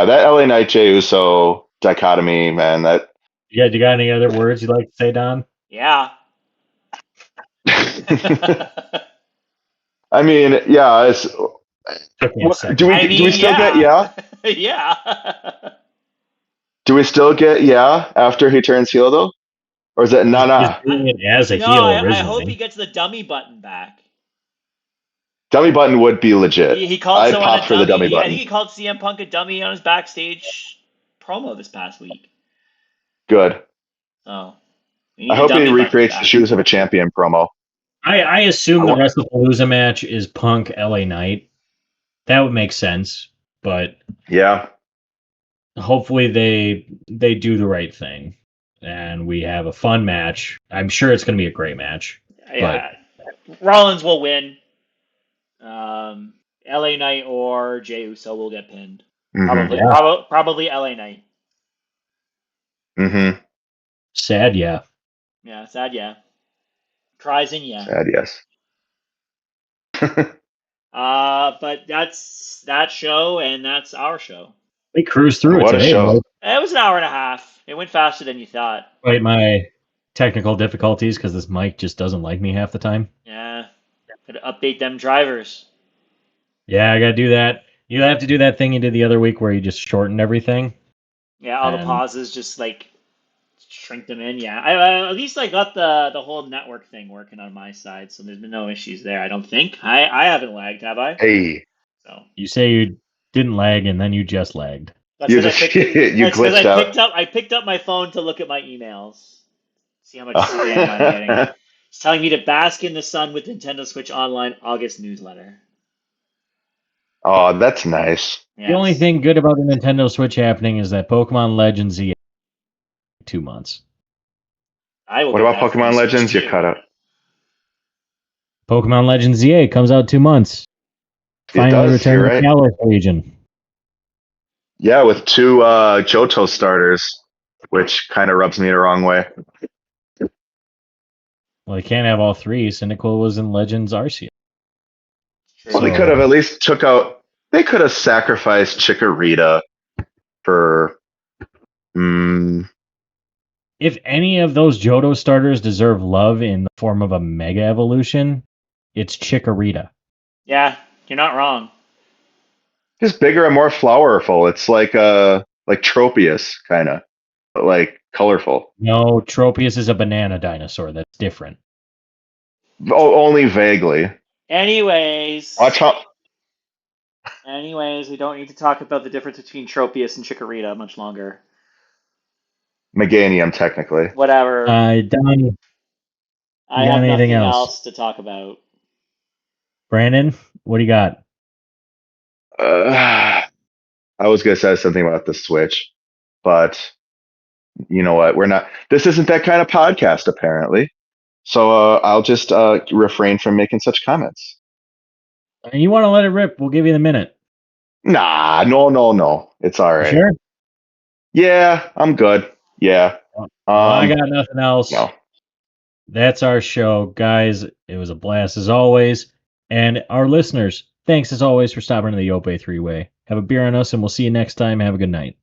that LA Knight Jey Uso dichotomy, man, that. You got any other words you'd like to say, Don? Yeah. I mean, yeah, it's. Took me a second. Do we still get Yeah. yeah? Yeah. Do we still get yeah after he turns heel though, or is it He's nah? doing it as a No, heel I hope he originally. gets the dummy button back. Dummy button would be legit. He called I'd someone pop a for the dummy. dummy I think button. he called CM Punk a dummy on his backstage promo this past week. Good. So we I need the hope he dummy button recreates the back. shoes of a champion promo. I I assume the want. WrestlePalooza match is Punk LA Knight. That would make sense, but Yeah. hopefully they do the right thing and we have a fun match. I'm sure it's going to be a great match, but Yeah, Rollins will win. LA Knight or Jey Uso will get pinned. Mm-hmm. Probably, yeah, probably LA Knight. Mm-hmm. sad, yeah. Yeah, sad. Yeah, cries in yeah. Sad yes. But that's that show, and that's our show. We cruised through it What a today, show. It was an hour and a half. It went faster than you thought. despite my technical difficulties because this mic just doesn't like me half the time. Yeah, gotta update them drivers. Yeah, I got to do that. You have to do that thing you did the other week where you just shortened everything. Yeah, all the And pauses just like shrink them in. Yeah, I at least I got the whole network thing working on my side, so there's been no issues there. I don't think I haven't lagged, have I? Hey, So you say you didn't lag and then you just lagged. that's you because I just picked. you That's because glitched out. I picked up my phone to look at my emails. See how much spam I'm getting. It's telling me to bask in the sun with Nintendo Switch Online August newsletter. Oh, that's nice. The only Yes. thing good about the Nintendo Switch happening is that Pokemon Legends Z 2 months. I will What get about that for the Pokemon Switch Legends? You too. cut out. Pokemon Legends ZA comes out 2 months. It Finally does. You're returned to right. Galar region. Yeah, with two Johto starters, which kind of rubs me the wrong way. Well, they can't have all three. Cyndaquil was in Legends Arceus. Well, they True. could have at least took out. They could have sacrificed Chikorita for. Mm, If any of those Johto starters deserve love in the form of a Mega Evolution, it's Chikorita. Yeah, you're not wrong. just bigger and more flowerful. It's like Tropius kind of, but like colorful. No, Tropius is a banana dinosaur. That's different. Oh, only vaguely. Watch Anyways, how we don't need to talk about the difference between Tropius and Chikorita much longer. Meganium technically. Whatever. Don, I you got have anything nothing else? else to talk about. Brandon, what do you got? I was gonna say something about the Switch, but you know what? We're not. This isn't that kind of podcast, apparently. So I'll just refrain from making such comments. You want to let it rip? We'll give you the minute. Nah, no. It's all You right. sure? Yeah, I'm good. Yeah. Well, I got nothing else. No. That's our show, guys. It was a blast as always. And our listeners, thanks as always for stopping to the Ope 3-Way. Have a beer on us, and we'll see you next time. Have a good night.